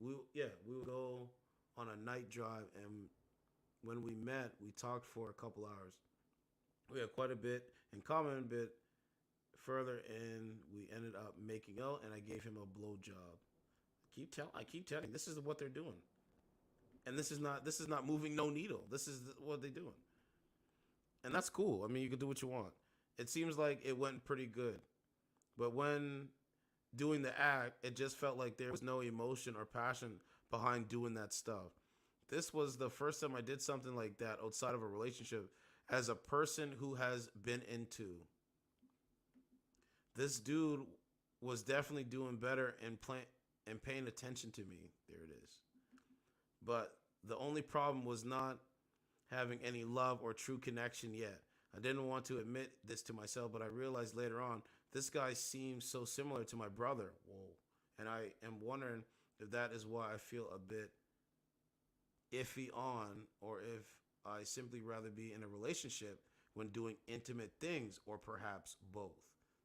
We would go on a night drive, and when we met, we talked for a couple hours. We had quite a bit in common, a bit further, and we ended up making out, and I gave him a blowjob. I keep telling you, this is what they're doing. And this is not moving no needle. This is what they're doing. And that's cool. I mean, you can do what you want. It seems like it went pretty good. But when doing the act, it just felt like there was no emotion or passion behind doing that stuff. This was the first time I did something like that outside of a relationship as a person who has been into. This dude was definitely doing better and paying attention to me. There it is. But the only problem was not having any love or true connection yet. I didn't want to admit this to myself, but I realized later on, this guy seems so similar to my brother. Whoa. And I am wondering if that is why I feel a bit iffy on, or if I simply rather be in a relationship when doing intimate things, or perhaps both.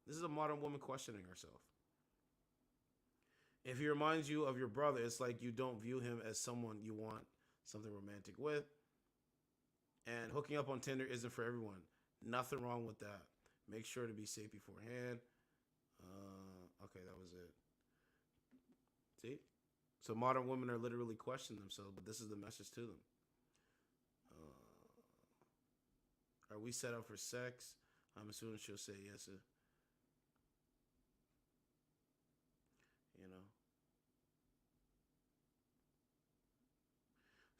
This is a modern woman questioning herself. If he reminds you of your brother, it's like you don't view him as someone you want something romantic with. And hooking up on Tinder isn't for everyone. Nothing wrong with that. Make sure to be safe beforehand. Okay, that was it. See? So modern women are literally questioning themselves, but this is the message to them. Are we set up for sex? I'm assuming she'll say yes. You know.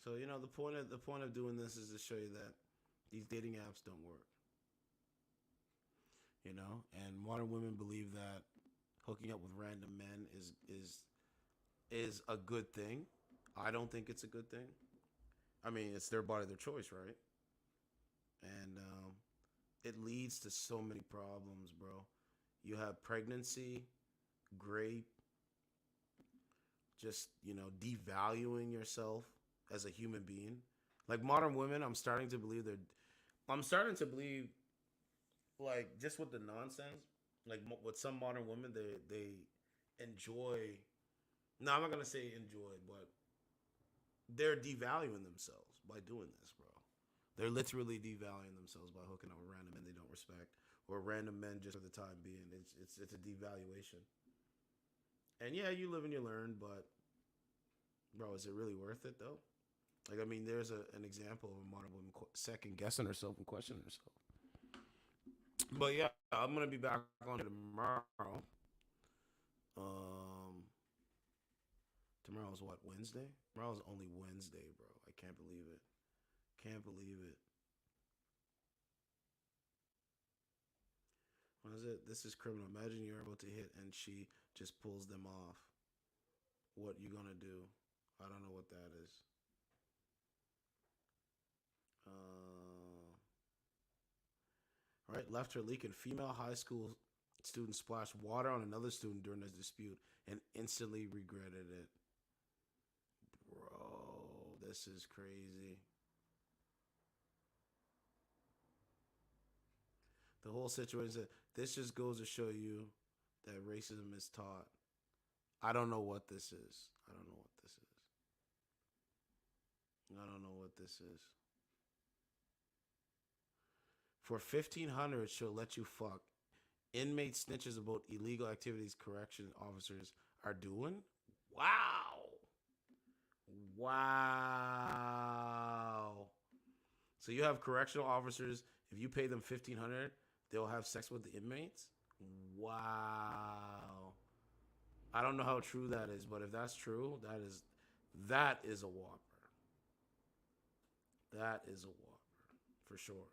So the point of doing this is to show you that these dating apps don't work. And modern women believe that hooking up with random men is a good thing. I don't think it's a good thing. I mean, it's their body, their choice, right? And it leads to so many problems, bro. You have pregnancy, rape, just, devaluing yourself as a human being. Like modern women, I'm starting to believe, like, just with the nonsense, like with some modern women, they enjoy. No, I'm not gonna say enjoy, but they're devaluing themselves by doing this, bro. They're literally devaluing themselves by hooking up with random men they don't respect, or random men just for the time being. It's a devaluation. And yeah, you live and you learn, but bro, is it really worth it though? Like, I mean, there's an example of a modern woman second guessing herself and questioning herself. But yeah, I'm gonna be back on tomorrow. Tomorrow's what, Wednesday? Tomorrow's only Wednesday, bro. I can't believe it. Can't believe it. What is it? This is criminal. Imagine you're about to hit and she just pulls them off. What you gonna do? I don't know what that is. Right, left her leaking. Female high school student splashed water on another student during a dispute and instantly regretted it. Bro, this is crazy. The whole situation, this just goes to show you that racism is taught. I don't know what this is. I don't know what this is. I don't know what this is. For $1,500, she'll let you fuck. Inmate snitches about illegal activities correction officers are doing. Wow. Wow. So you have correctional officers. If you pay them $1,500, they'll have sex with the inmates. Wow. I don't know how true that is, but if that's true, that is a whopper. That is a whopper for sure.